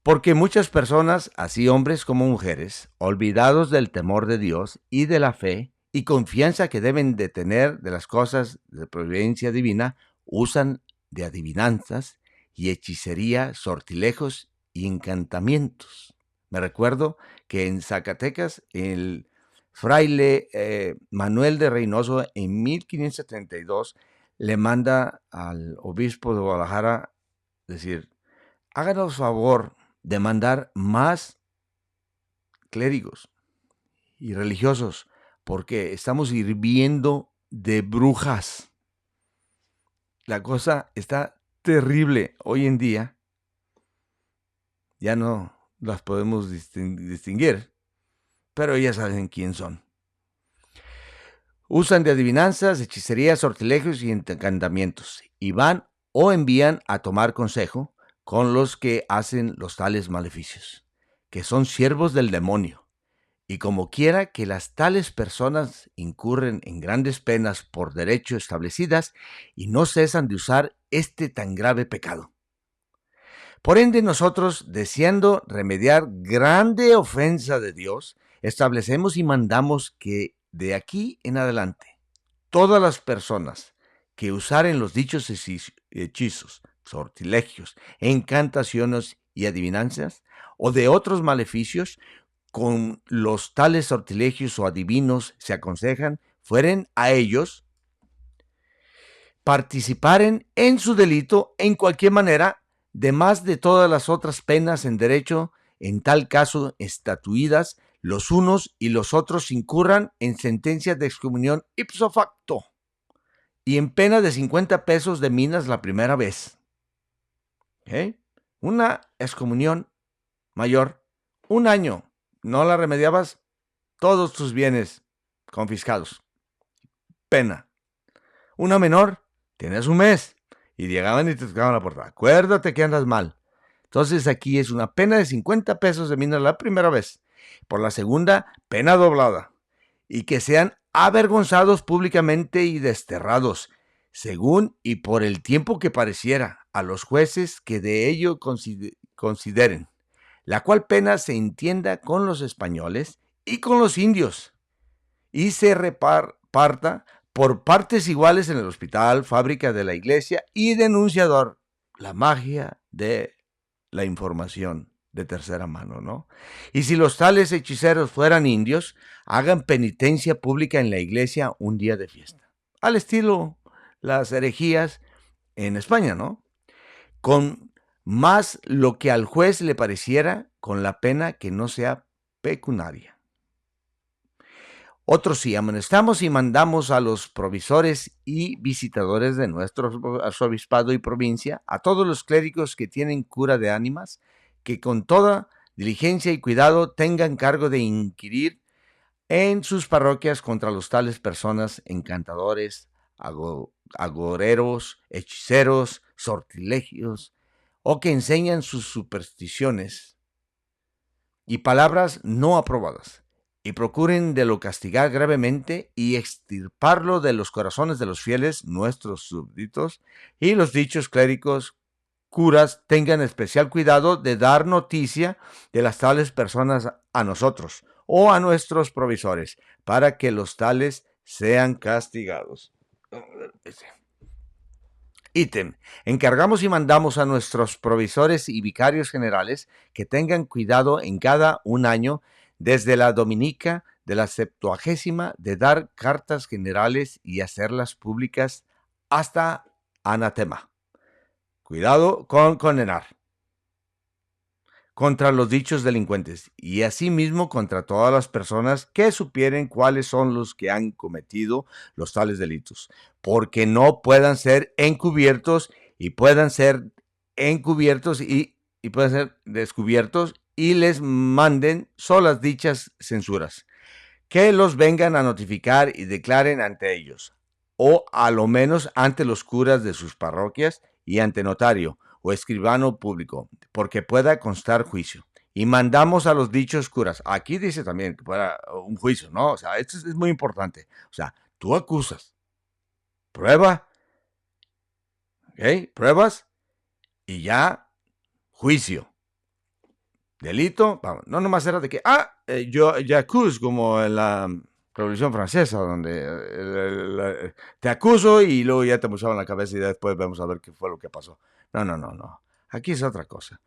Porque muchas personas, así hombres como mujeres, olvidados del temor de Dios y de la fe y confianza que deben de tener de las cosas de providencia divina, usan de adivinanzas y hechicería, sortilegios y encantamientos. Me recuerdo que en Zacatecas el fraile Manuel de Reynoso en 1572 le manda al obispo de Guadalajara decir: háganos favor de mandar más clérigos y religiosos, porque estamos hirviendo de brujas. La cosa está terrible hoy en día. Ya no las podemos distinguir, pero ya saben quién son. Usan de adivinanzas, hechicerías, sortilegios y encantamientos, y van o envían a tomar consejo con los que hacen los tales maleficios, que son siervos del demonio. Y como quiera que las tales personas incurren en grandes penas por derecho establecidas y no cesan de usar este tan grave pecado. Por ende, nosotros, deseando remediar grande ofensa de Dios, establecemos y mandamos que de aquí en adelante todas las personas que usaren los dichos hechizos, sortilegios, encantaciones y adivinanzas, o de otros maleficios, con los tales sortilegios o adivinos se aconsejan, fueren a ellos, participaren en su delito en cualquier manera, de más de todas las otras penas en derecho, en tal caso estatuidas, los unos y los otros incurran en sentencias de excomunión ipso facto y en pena de 50 pesos de minas la primera vez. ¿Okay? Una excomunión mayor, 1 año, no la remediabas, todos tus bienes confiscados. Pena. Una menor, tienes 1 mes y llegaban y te tocaban la puerta. Acuérdate que andas mal. Entonces aquí es una pena de 50 pesos de minas la primera vez. Por la segunda, pena doblada. Y que sean avergonzados públicamente y desterrados, según y por el tiempo que pareciera, a los jueces que de ello consideren, la cual pena se entienda con los españoles y con los indios, y se reparta por partes iguales en el hospital, fábrica de la iglesia y denunciador, la magia de la información de tercera mano, ¿no? Y si los tales hechiceros fueran indios, hagan penitencia pública en la iglesia un día de fiesta. Al estilo las herejías en España, ¿no? Con más lo que al juez le pareciera, con la pena que no sea pecuniaria. Otros sí, amonestamos y mandamos a los provisores y visitadores de nuestro arzobispado y provincia, a todos los clérigos que tienen cura de ánimas, que con toda diligencia y cuidado tengan cargo de inquirir en sus parroquias contra los tales personas encantadores, agoreros, hechiceros, sortilegios, o que enseñan sus supersticiones y palabras no aprobadas, y procuren de lo castigar gravemente y extirparlo de los corazones de los fieles, nuestros súbditos, y los dichos clérigos, curas, tengan especial cuidado de dar noticia de las tales personas a nosotros o a nuestros provisores, para que los tales sean castigados. Ítem. Encargamos y mandamos a nuestros provisores y vicarios generales que tengan cuidado en cada un año, desde la dominica de la Septuagésima, de dar cartas generales y hacerlas públicas hasta anatema. Cuidado con condenar contra los dichos delincuentes y asimismo contra todas las personas que supieren cuáles son los que han cometido los tales delitos, porque no puedan ser encubiertos y puedan ser encubiertos y puedan ser descubiertos y les manden solas dichas censuras, que los vengan a notificar y declaren ante ellos, o a lo menos ante los curas de sus parroquias y ante notario o escribano público, porque pueda constar juicio. Y mandamos a los dichos curas. Aquí dice también que fuera un juicio, ¿no? O sea, esto es muy importante. O sea, tú acusas, prueba, ¿ok? Pruebas y ya juicio. Delito, vamos, no nomás era de que, yo j'accuse, como en la Revolución Francesa, donde te acuso y luego ya te mochaban la cabeza y después vamos a ver qué fue lo que pasó. No, no, no, no. Aquí es otra cosa.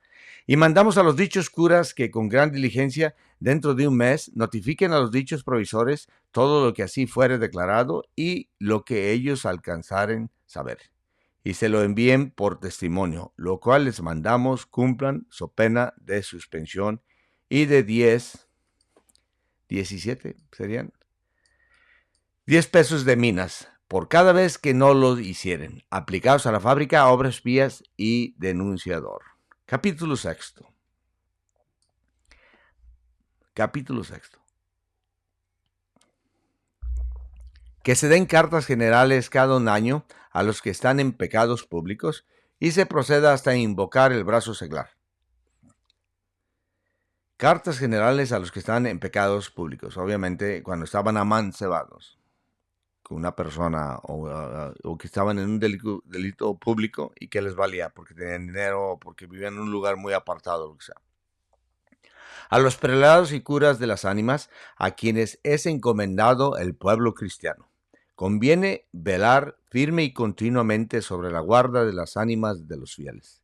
Y mandamos a los dichos curas que con gran diligencia, dentro de un mes, notifiquen a los dichos provisores todo lo que así fuere declarado y lo que ellos alcanzaren saber, y se lo envíen por testimonio, lo cual les mandamos cumplan so pena de suspensión y de 17 serían 10 pesos de minas por cada vez que no lo hicieren, aplicados a la fábrica, obras pías y denunciador. Capítulo sexto. Capítulo sexto. Que se den cartas generales cada un año a los que están en pecados públicos y se proceda hasta invocar el brazo seglar. Cartas generales a los que están en pecados públicos. Obviamente, cuando estaban amancebados con una persona o que estaban en un delito público y que les valía porque tenían dinero o porque vivían en un lugar muy apartado, lo que sea. A los prelados y curas de las ánimas, a quienes es encomendado el pueblo cristiano, conviene velar firme y continuamente sobre la guarda de las ánimas de los fieles.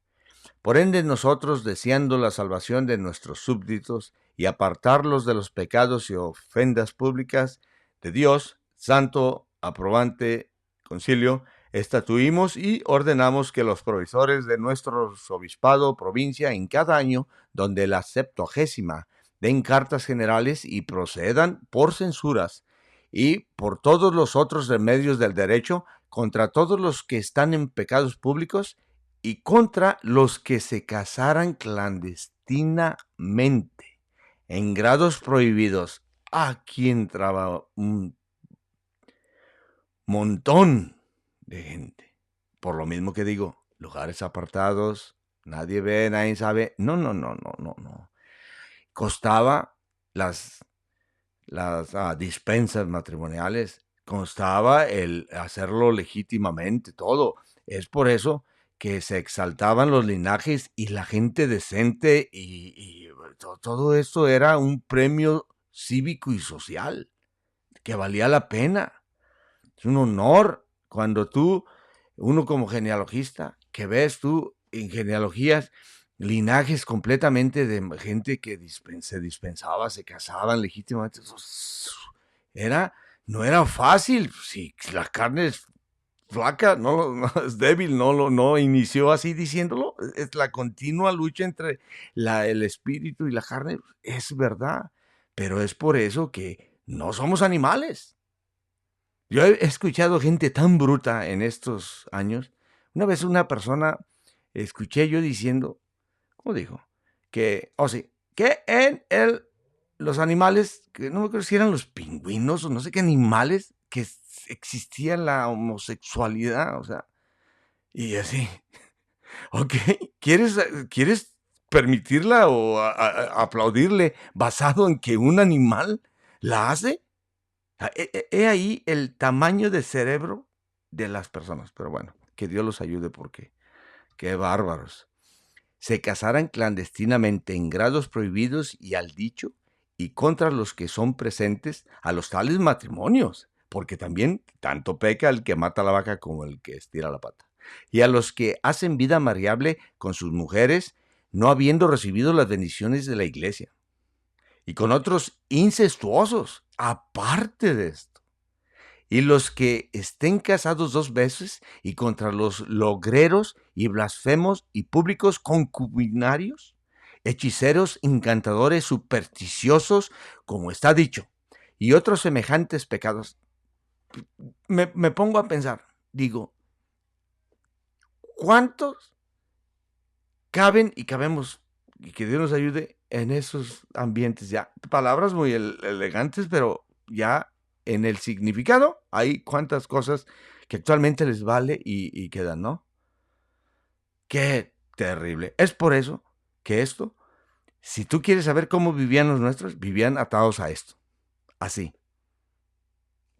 Por ende, nosotros, deseando la salvación de nuestros súbditos y apartarlos de los pecados y ofendas públicas de Dios, santo, aprobante concilio, estatuimos y ordenamos que los provisores de nuestro obispado provincia en cada año, donde la Septuagésima, den cartas generales y procedan por censuras y por todos los otros remedios del derecho contra todos los que están en pecados públicos y contra los que se casaran clandestinamente en grados prohibidos. Aquí entraba un montón de gente. Por lo mismo que digo, lugares apartados, nadie ve, nadie sabe. No, no, no, no, no, no. Costaba las dispensas matrimoniales, costaba el hacerlo legítimamente, todo. Es por eso que se exaltaban los linajes y la gente decente y todo esto era un premio cívico y social que valía la pena. Es un honor cuando uno como genealogista, que ves tú en genealogías linajes completamente de gente que se dispensaba, se casaban legítimamente. No era fácil. Si la carne es flaca, no es débil, no inició así diciéndolo. Es la continua lucha entre el espíritu y la carne, es verdad. Pero es por eso que No somos animales. Yo he escuchado gente tan bruta en estos años. Una vez una persona escuché yo diciendo, ¿cómo dijo? Que, sí, que los animales, que no me acuerdo si eran los pingüinos o no sé qué animales, que existía la homosexualidad, o sea, y así, ok, ¿quieres permitirla o aplaudirle basado en que un animal la hace? He ahí el tamaño de cerebro de las personas, pero bueno, que Dios los ayude porque qué bárbaros. Se casaran clandestinamente en grados prohibidos y al dicho, y contra los que son presentes a los tales matrimonios, porque también tanto peca el que mata la vaca como el que estira la pata. Y a los que hacen vida variable con sus mujeres, no habiendo recibido las bendiciones de la iglesia. Y con otros incestuosos, aparte de esto. Y los que estén casados 2 veces, y contra los logreros y blasfemos y públicos concubinarios, hechiceros, encantadores, supersticiosos, como está dicho, y otros semejantes pecados. Me pongo a pensar, digo, ¿cuántos caben y cabemos, y que Dios nos ayude en esos ambientes ya? Palabras muy elegantes, pero ya en el significado hay cuántas cosas que actualmente les vale y quedan, ¿no? Qué terrible. Es por eso que esto, si tú quieres saber cómo vivían los nuestros, vivían atados a esto, así.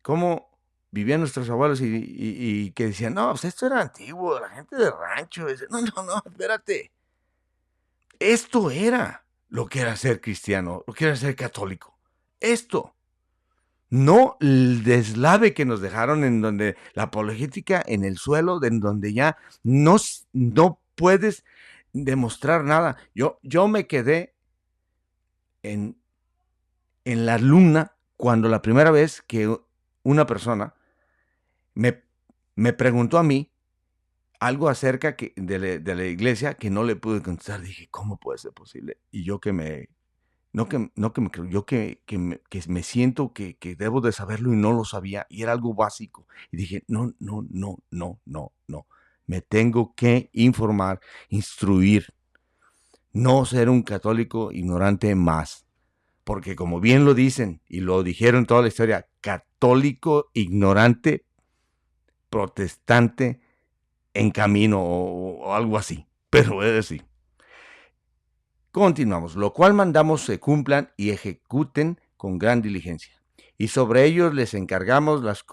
Cómo vivían nuestros abuelos y que decían, no, pues esto era antiguo, la gente de rancho. Dice, no, no, no, espérate. Esto era lo que era ser cristiano, lo que era ser católico. Esto. No el deslave que nos dejaron en donde la apologética en el suelo, en donde ya no puedes demostrar nada. Yo me quedé en, en la luna cuando la primera vez que una persona me, me preguntó a mí algo acerca de la iglesia que no le pude contestar. Dije, ¿cómo puede ser posible? Y yo que me no que me creo, yo que me siento que debo de saberlo y no lo sabía, y era algo básico. Y dije: "No, no, no, no, no, no. Me tengo que informar, instruir, no ser un católico ignorante más". Porque como bien lo dicen, y lo dijeron toda la historia, católico ignorante, protestante en camino o algo así, pero es así. Continuamos, lo cual mandamos se cumplan y ejecuten con gran diligencia. Y sobre ellos les encargamos las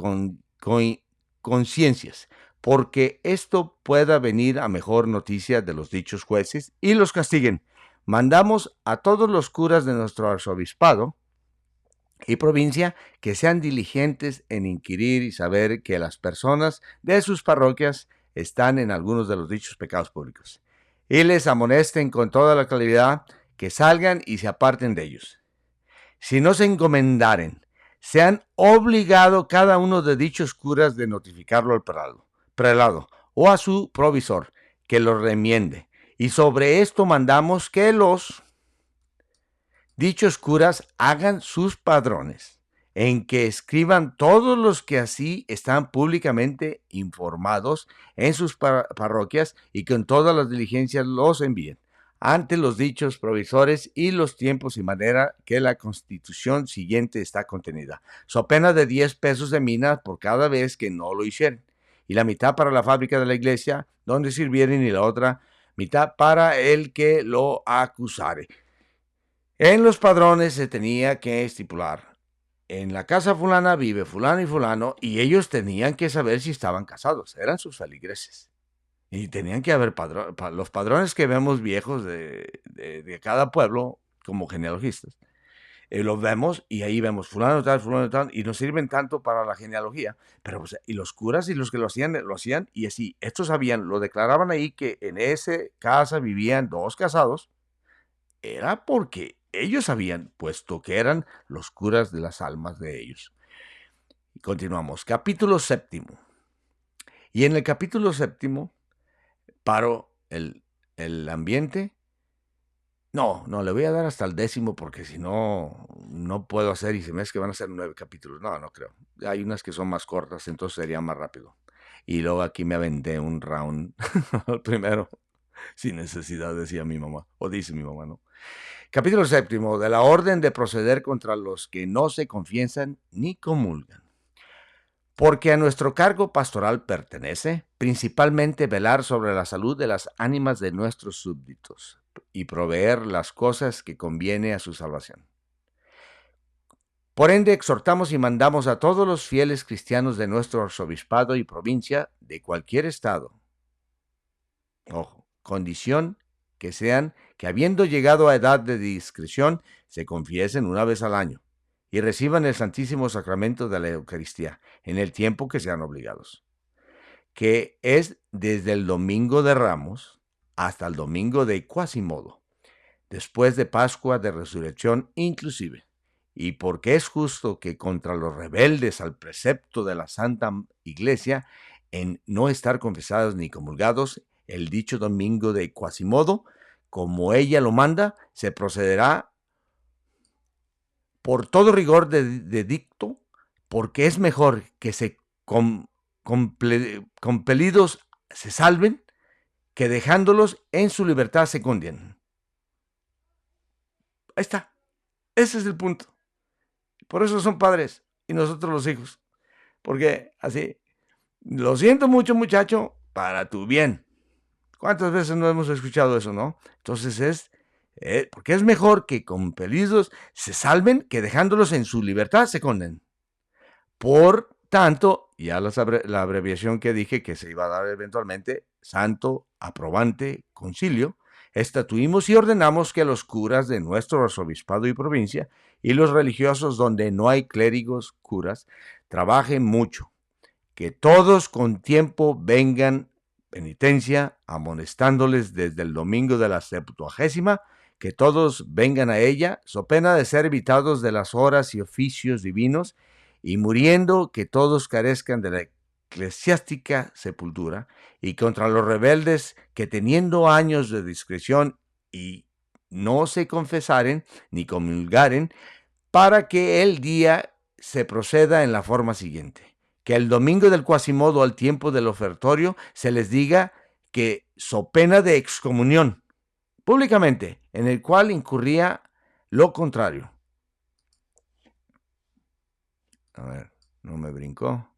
conciencias, porque esto pueda venir a mejor noticia de los dichos jueces y los castiguen. Mandamos a todos los curas de nuestro arzobispado y provincia que sean diligentes en inquirir y saber que las personas de sus parroquias están en algunos de los dichos pecados públicos, y les amonesten con toda la claridad que salgan y se aparten de ellos. Si no se encomendaren, sean obligado cada uno de dichos curas de notificarlo al prelado o a su provisor, que lo remiende. Y sobre esto mandamos que los dichos curas hagan sus padrones, en que escriban todos los que así están públicamente informados en sus parroquias, y con todas las diligencias los envíen ante los dichos provisores y los tiempos y manera que la constitución siguiente está contenida, so pena de 10 pesos de mina por cada vez que no lo hicieren, y la mitad para la fábrica de la iglesia donde sirvieren, y la otra mitad para el que lo acusare. En los padrones se tenía que estipular: en la casa fulana vive fulano y fulano, y ellos tenían que saber si estaban casados, eran sus feligreses. Y tenían que haber los padrones que vemos viejos de cada pueblo como genealogistas. Los vemos y ahí vemos fulano tal, y nos sirven tanto para la genealogía. Pero pues, y los curas y los que lo hacían, y así, estos sabían, lo declaraban ahí que en esa casa vivían 2 casados, era porque ellos sabían, puesto que eran los curas de las almas de ellos. Y continuamos, capítulo 7. Y en el capítulo 7 paro el ambiente. No, le voy a dar hasta el 10 porque si no no puedo hacer y se me hace que van a ser 9 capítulos. No, no creo. Hay unas que son más cortas, entonces sería más rápido. Y luego aquí me aventé un round primero, sin necesidad, decía mi mamá, o dice mi mamá, ¿no? Capítulo séptimo, de la orden de proceder contra los que no se confiesan ni comulgan. Porque a nuestro cargo pastoral pertenece principalmente velar sobre la salud de las ánimas de nuestros súbditos y proveer las cosas que conviene a su salvación. Por ende, exhortamos y mandamos a todos los fieles cristianos de nuestro arzobispado y provincia de cualquier estado, ojo, condición que sean que habiendo llegado a edad de discreción, se confiesen una vez al año y reciban el Santísimo Sacramento de la Eucaristía en el tiempo que sean obligados, que es desde el Domingo de Ramos hasta el Domingo de Quasimodo, después de Pascua de Resurrección inclusive, y porque es justo que contra los rebeldes al precepto de la Santa Iglesia en no estar confesados ni comulgados el dicho Domingo de Quasimodo, como ella lo manda, se procederá por todo rigor de dicto, porque es mejor que se compelidos se salven, que dejándolos en su libertad se condenen. Ahí está. Ese es el punto. Por eso son padres y nosotros los hijos. Porque así, lo siento mucho, muchacho, para tu bien. ¿Cuántas veces no hemos escuchado eso, no? Entonces porque es mejor que compelidos se salven que dejándolos en su libertad se condenen. Por tanto, ya la abreviación que dije que se iba a dar eventualmente, Santo Aprobante Concilio, estatuimos y ordenamos que los curas de nuestro arzobispado y provincia y los religiosos donde no hay clérigos curas trabajen mucho, que todos con tiempo vengan penitencia, amonestándoles desde el domingo de la Septuagésima, que todos vengan a ella, so pena de ser evitados de las horas y oficios divinos, y muriendo que todos carezcan de la eclesiástica sepultura, y contra los rebeldes que teniendo años de discreción y no se confesaren ni comulgaren, para que el día se proceda en la forma siguiente: que el domingo del Quasimodo al tiempo del ofertorio se les diga que so pena de excomunión públicamente, en el cual incurría lo contrario. A ver, no me brincó.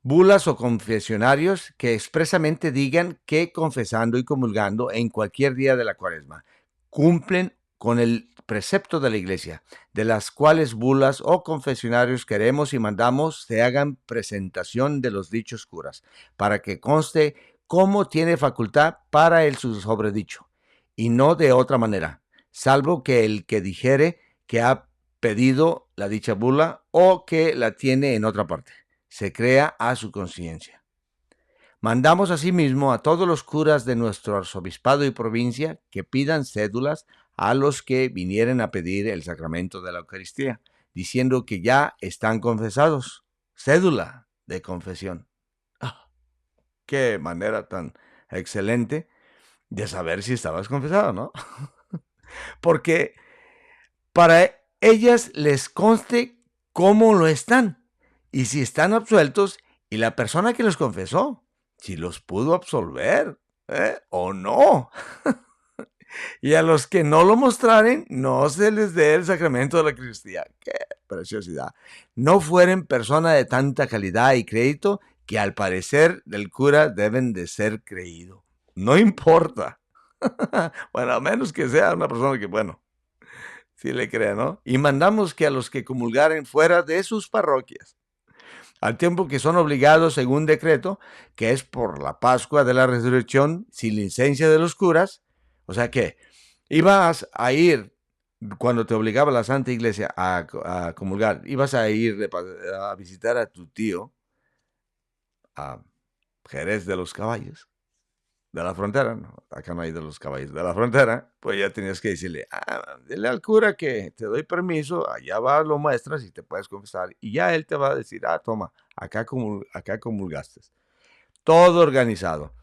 Bulas o confesionarios que expresamente digan que confesando y comulgando en cualquier día de la Cuaresma cumplen con el precepto de la Iglesia, de las cuales bulas o confesionarios queremos y mandamos se hagan presentación de los dichos curas, para que conste cómo tiene facultad para el su sobredicho, y no de otra manera, salvo que el que dijere que ha pedido la dicha bula o que la tiene en otra parte se crea a su conciencia. Mandamos asimismo a todos los curas de nuestro arzobispado y provincia que pidan cédulas a los que vinieren a pedir el sacramento de la Eucaristía, diciendo que ya están confesados. Cédula de confesión. Qué manera tan excelente de saber si estabas confesado, ¿no? Porque para ellas les conste cómo lo están y si están absueltos, y la persona que los confesó, si los pudo absolver o no. Y a los que no lo mostraren, no se les dé el sacramento de la Eucaristía. ¡Qué preciosidad! No fueren persona de tanta calidad y crédito que al parecer del cura deben de ser creído. No importa. Bueno, a menos que sea una persona que, bueno, sí le crea, ¿no? Y mandamos que a los que comulgaren fuera de sus parroquias, al tiempo que son obligados según decreto, que es por la Pascua de la Resurrección, sin licencia de los curas, o sea que ibas a ir, cuando te obligaba la Santa Iglesia a comulgar, ibas a ir a visitar a tu tío, a Jerez de los Caballos, de la frontera, no, acá no hay de los caballos, de la frontera, pues ya tenías que decirle, dile al cura que te doy permiso, allá vas, lo muestras y te puedes confesar, y ya él te va a decir, toma, acá comulgaste. Todo organizado.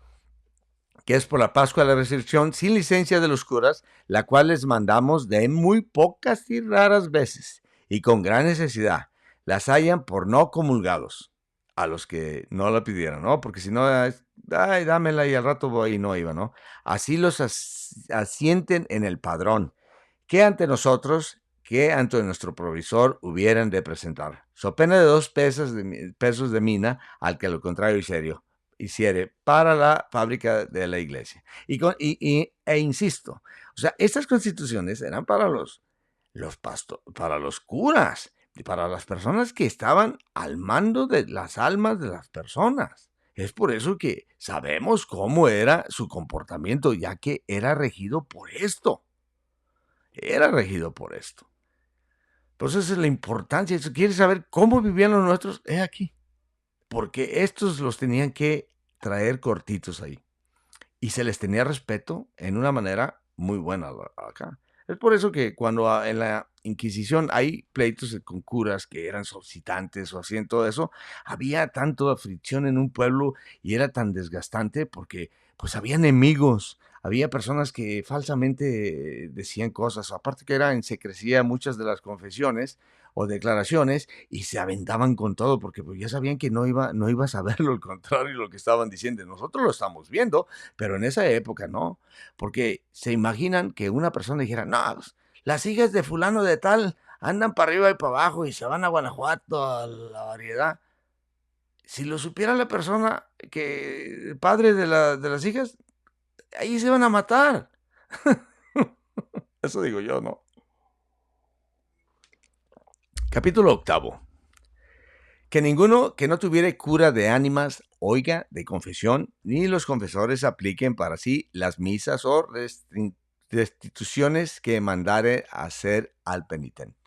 que es por la Pascua de la Resurrección, sin licencia de los curas, la cual les mandamos de muy pocas y raras veces, y con gran necesidad, las hayan por no comulgados, a los que no la pidieran, ¿no? Porque si no, ay, dámela y al rato voy y no iba, ¿no? Así los asienten en el padrón, que ante nosotros, que ante nuestro provisor hubieran de presentar, so pena de 2 pesos de mina, al que lo contrario hiciere para la fábrica de la iglesia. E insisto, o sea, estas constituciones eran para para los curas y para las personas que estaban al mando de las almas de las personas. Es por eso que sabemos cómo era su comportamiento, ya que era regido por esto. Era regido por esto. Entonces es la importancia. Si quieres saber cómo vivían los nuestros, es aquí. Porque estos los tenían que traer cortitos ahí. Y se les tenía respeto en una manera muy buena acá. Es por eso que cuando en la Inquisición hay pleitos con curas que eran solicitantes o hacían todo eso, había tanto fricción en un pueblo y era tan desgastante porque pues había enemigos, había personas que falsamente decían cosas, aparte que era en secrecía muchas de las confesiones o declaraciones y se aventaban con todo porque pues ya sabían que no iba a saberlo, al contrario lo que estaban diciendo. Nosotros lo estamos viendo, pero en esa época no, porque se imaginan que una persona dijera, no, pues, las hijas de fulano de tal andan para arriba y para abajo y se van a Guanajuato a la variedad. Si lo supiera la persona, que el padre de las hijas, ahí se van a matar. Eso digo yo, ¿no? Capítulo 8. Que ninguno que no tuviere cura de ánimas oiga de confesión, ni los confesores apliquen para sí las misas o restituciones que mandare hacer al penitente.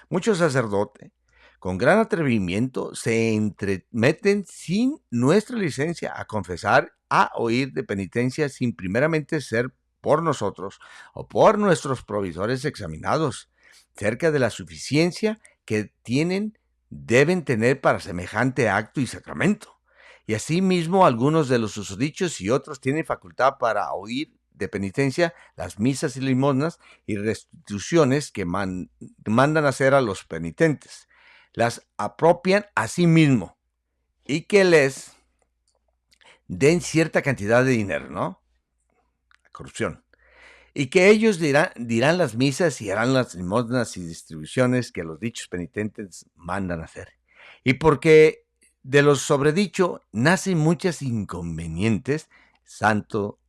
Muchos sacerdotes, con gran atrevimiento, se entremeten sin nuestra licencia a confesar, a oír de penitencia, sin primeramente ser por nosotros o por nuestros provisores examinados, cerca de la suficiencia que deben tener para semejante acto y sacramento. Y asimismo, algunos de los susodichos y otros tienen facultad para oír de penitencia las misas y limosnas y restituciones que mandan hacer a los penitentes. Las apropian a sí mismo y que les den cierta cantidad de dinero, ¿no? Corrupción. Y que ellos dirán las misas y harán las limosnas y distribuciones que los dichos penitentes mandan hacer. Y porque de los sobredicho nacen muchas inconvenientes, Santo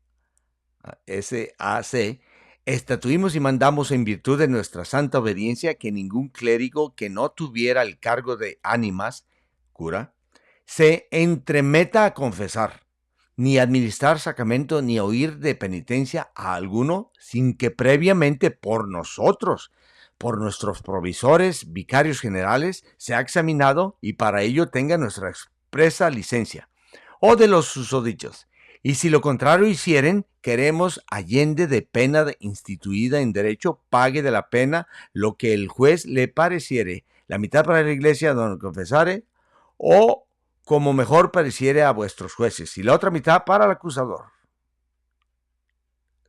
SAC, estatuimos y mandamos en virtud de nuestra santa obediencia que ningún clérigo que no tuviera el cargo de ánimas, cura, se entremeta a confesar, ni administrar sacramento, ni oír de penitencia a alguno, sin que previamente por nosotros, por nuestros provisores, vicarios generales, sea examinado y para ello tenga nuestra expresa licencia, o de los susodichos. Y si lo contrario hicieren, queremos, allende de pena instituida en derecho, pague de la pena lo que el juez le pareciere, la mitad para la iglesia donde confesare, o como mejor pareciere a vuestros jueces, y la otra mitad para el acusador,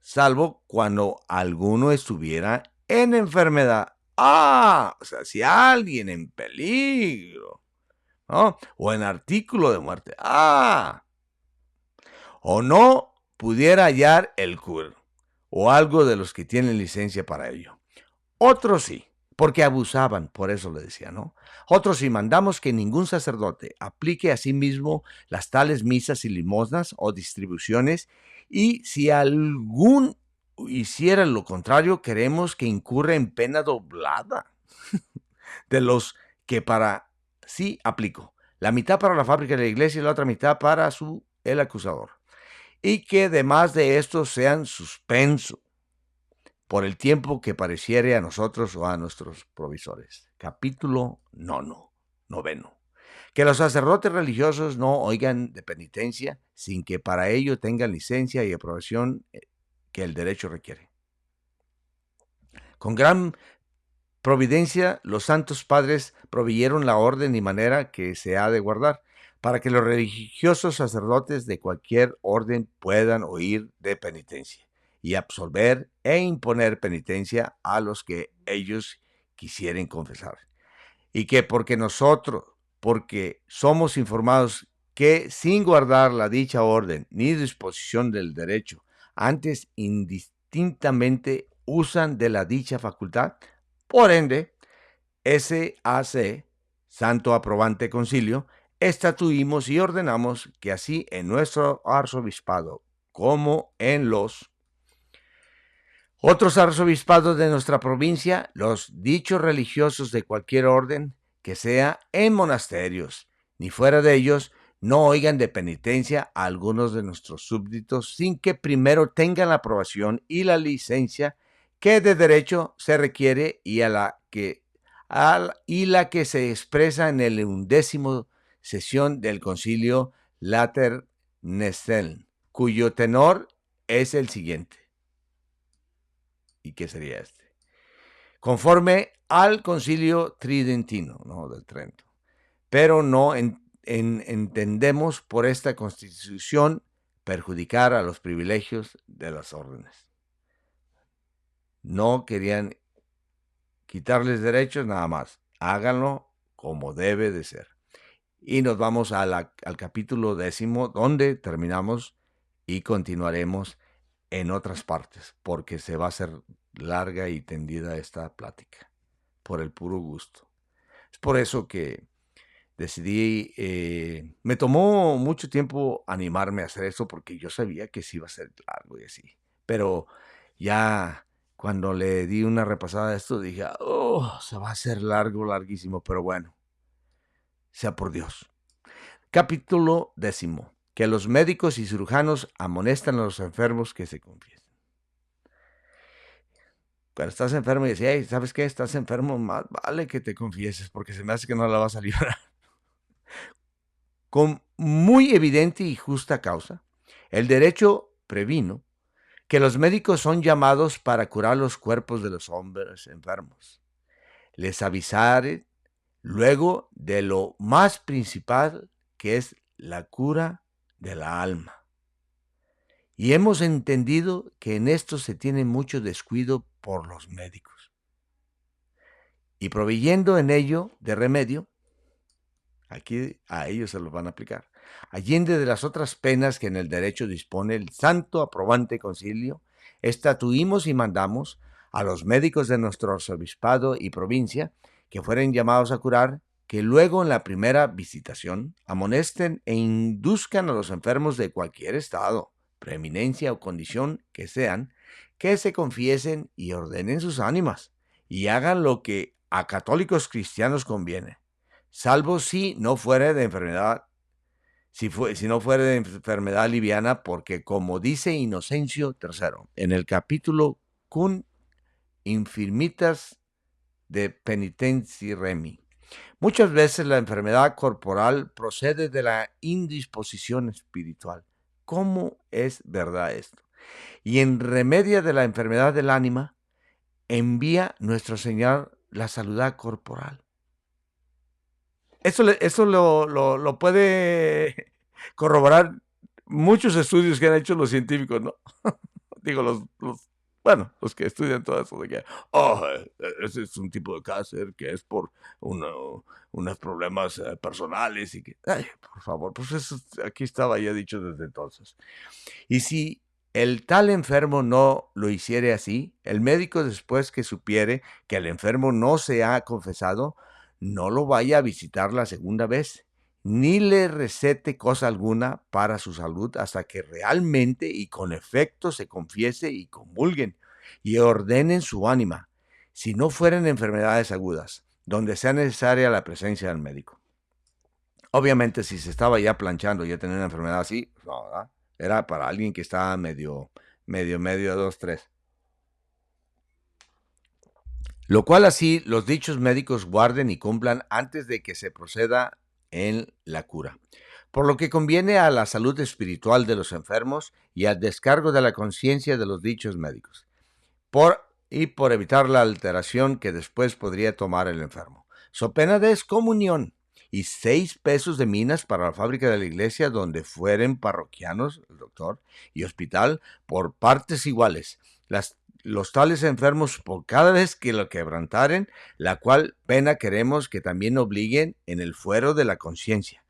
salvo cuando alguno estuviera en enfermedad. O sea, si alguien en peligro, ¿no? O en artículo de muerte. O no pudiera hallar el cura, o algo de los que tienen licencia para ello. Otros sí, porque abusaban, por eso le decía, ¿no? Otros sí mandamos que ningún sacerdote aplique a sí mismo las tales misas y limosnas o distribuciones, y si algún hiciera lo contrario, queremos que incurra en pena doblada de los que para sí aplicó. La mitad para la fábrica de la iglesia y la otra mitad para el acusador. Y que además de esto sean suspenso por el tiempo que pareciere a nosotros o a nuestros provisores. Capítulo 9. Que los sacerdotes religiosos no oigan de penitencia sin que para ello tengan licencia y aprobación que el derecho requiere. Con gran providencia, los santos padres proveyeron la orden y manera que se ha de guardar, para que los religiosos sacerdotes de cualquier orden puedan oír de penitencia y absolver e imponer penitencia a los que ellos quisieren confesar. Y que porque somos informados que sin guardar la dicha orden ni disposición del derecho, antes indistintamente usan de la dicha facultad, por ende, SAC, Santo Aprobante Concilio, estatuimos y ordenamos que así en nuestro arzobispado como en los otros arzobispados de nuestra provincia, los dichos religiosos de cualquier orden, que sea en monasterios, ni fuera de ellos, no oigan de penitencia a algunos de nuestros súbditos sin que primero tengan la aprobación y la licencia que de derecho se requiere y la que se expresa en el 11º sesión del Concilio Later Nestel, cuyo tenor es el siguiente. ¿Y qué sería este? Conforme al Concilio Tridentino, ¿no?, del Trento. Pero no entendemos por esta Constitución perjudicar a los privilegios de las órdenes. No querían quitarles derechos, nada más. Háganlo como debe de ser. Y nos vamos al capítulo 10, donde terminamos y continuaremos en otras partes, porque se va a hacer larga y tendida esta plática, por el puro gusto. Es por eso que decidí, me tomó mucho tiempo animarme a hacer eso, porque yo sabía que sí iba a ser largo y así. Pero ya cuando le di una repasada a esto, dije, se va a hacer largo, larguísimo, pero bueno, sea por Dios. Capítulo 10. Que los médicos y cirujanos amonestan a los enfermos que se confiesen. Cuando estás enfermo y decís, hey, ¿sabes qué? Estás enfermo, más vale que te confieses, porque se me hace que no la vas a librar. Con muy evidente y justa causa, el derecho previno que los médicos son llamados para curar los cuerpos de los hombres enfermos. Les avisaré luego de lo más principal, que es la cura de la alma. Y hemos entendido que en esto se tiene mucho descuido por los médicos. Y proveyendo en ello de remedio, aquí a ellos se los van a aplicar, allende de las otras penas que en el derecho dispone el Santo Aprobante Concilio, estatuimos y mandamos a los médicos de nuestro arzobispado y provincia que fueren llamados a curar, que luego en la primera visitación amonesten e induzcan a los enfermos de cualquier estado, preeminencia o condición que sean, que se confiesen y ordenen sus ánimas, y hagan lo que a católicos cristianos conviene, salvo si no fuere de enfermedad, si no fuere de enfermedad liviana, porque como dice Inocencio III, en el capítulo Cum infirmitas de penitentia remi, muchas veces la enfermedad corporal procede de la indisposición espiritual. ¿Cómo es verdad esto? Y en remedio de la enfermedad del ánima, envía nuestro Señor la salud corporal. Eso lo puede corroborar muchos estudios que han hecho los científicos, ¿no? Digo, los que estudian todo eso, de que, ese es un tipo de cáncer que es por unos problemas personales y que, por favor, pues eso aquí estaba ya dicho desde entonces. Y si el tal enfermo no lo hiciere así, el médico, después que supiere que el enfermo no se ha confesado, no lo vaya a visitar la segunda vez, ni le recete cosa alguna para su salud hasta que realmente y con efecto se confiese y comulguen y ordenen su ánima, si no fueren enfermedades agudas, donde sea necesaria la presencia del médico. Obviamente, si se estaba ya planchando, ya tenía una enfermedad así, no, ¿verdad? Era para alguien que estaba medio, 2, 3. Lo cual así los dichos médicos guarden y cumplan antes de que se proceda en la cura. Por lo que conviene a la salud espiritual de los enfermos y al descargo de la conciencia de los dichos médicos. Por evitar la alteración que después podría tomar el enfermo. So pena de excomunión y 6 pesos de minas para la fábrica de la iglesia donde fueren parroquianos, el doctor, y hospital por partes iguales. Los tales enfermos por cada vez que lo quebrantaren, la cual pena queremos que también obliguen en el fuero de la conciencia.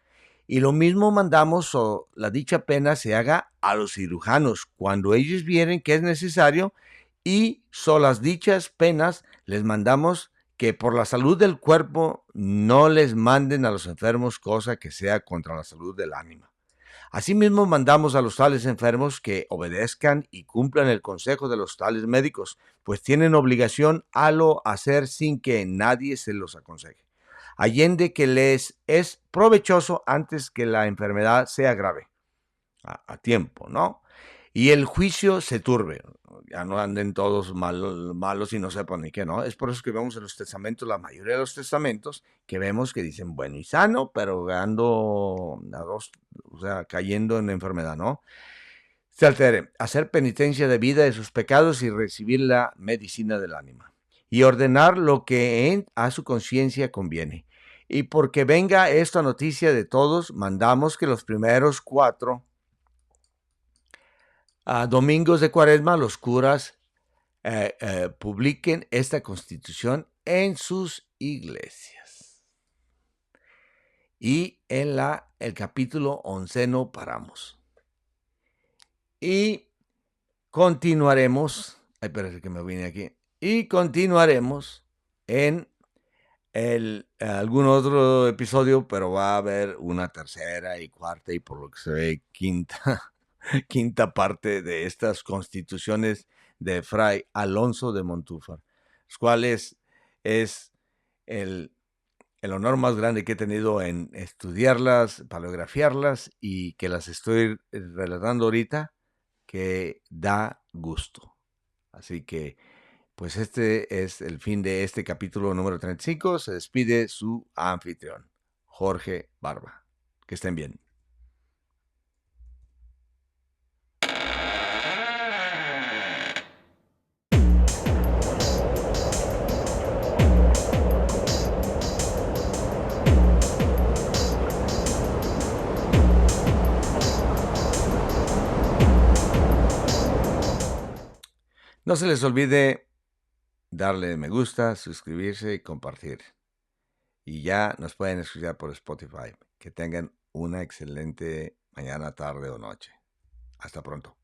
Y lo mismo mandamos o la dicha pena se haga a los cirujanos cuando ellos vieren que es necesario, y las dichas penas les mandamos que por la salud del cuerpo no les manden a los enfermos cosa que sea contra la salud del ánima. Asimismo mandamos a los tales enfermos que obedezcan y cumplan el consejo de los tales médicos, pues tienen obligación a lo hacer sin que nadie se los aconseje, allende que les es provechoso antes que la enfermedad sea grave, a tiempo, ¿no? Y el juicio se turbe, ya no anden todos malos y no sepan ni qué, ¿no? Es por eso que vemos en los testamentos, la mayoría de los testamentos, que vemos que dicen bueno y sano, pero ando cayendo en enfermedad, ¿no? Se altere, hacer penitencia de vida de sus pecados y recibir la medicina del ánima, y ordenar lo que a su conciencia conviene. Y porque venga esta noticia de todos, mandamos que los primeros 4 domingos de Cuaresma los curas publiquen esta constitución en sus iglesias. Y en el capítulo 11 paramos. Y continuaremos, espérate que me vine aquí, y continuaremos en algún otro episodio, pero va a haber una tercera y cuarta y por lo que se ve quinta parte de estas constituciones de Fray Alonso de Montúfar, los cuales es el honor más grande que he tenido en estudiarlas, paleografiarlas, y que las estoy relatando ahorita, que da gusto. Así que, pues este es el fin de este capítulo número 35. Se despide su anfitrión, Jorge Barba. Que estén bien. No se les olvide darle me gusta, suscribirse y compartir. Y ya nos pueden escuchar por Spotify. Que tengan una excelente mañana, tarde o noche. Hasta pronto.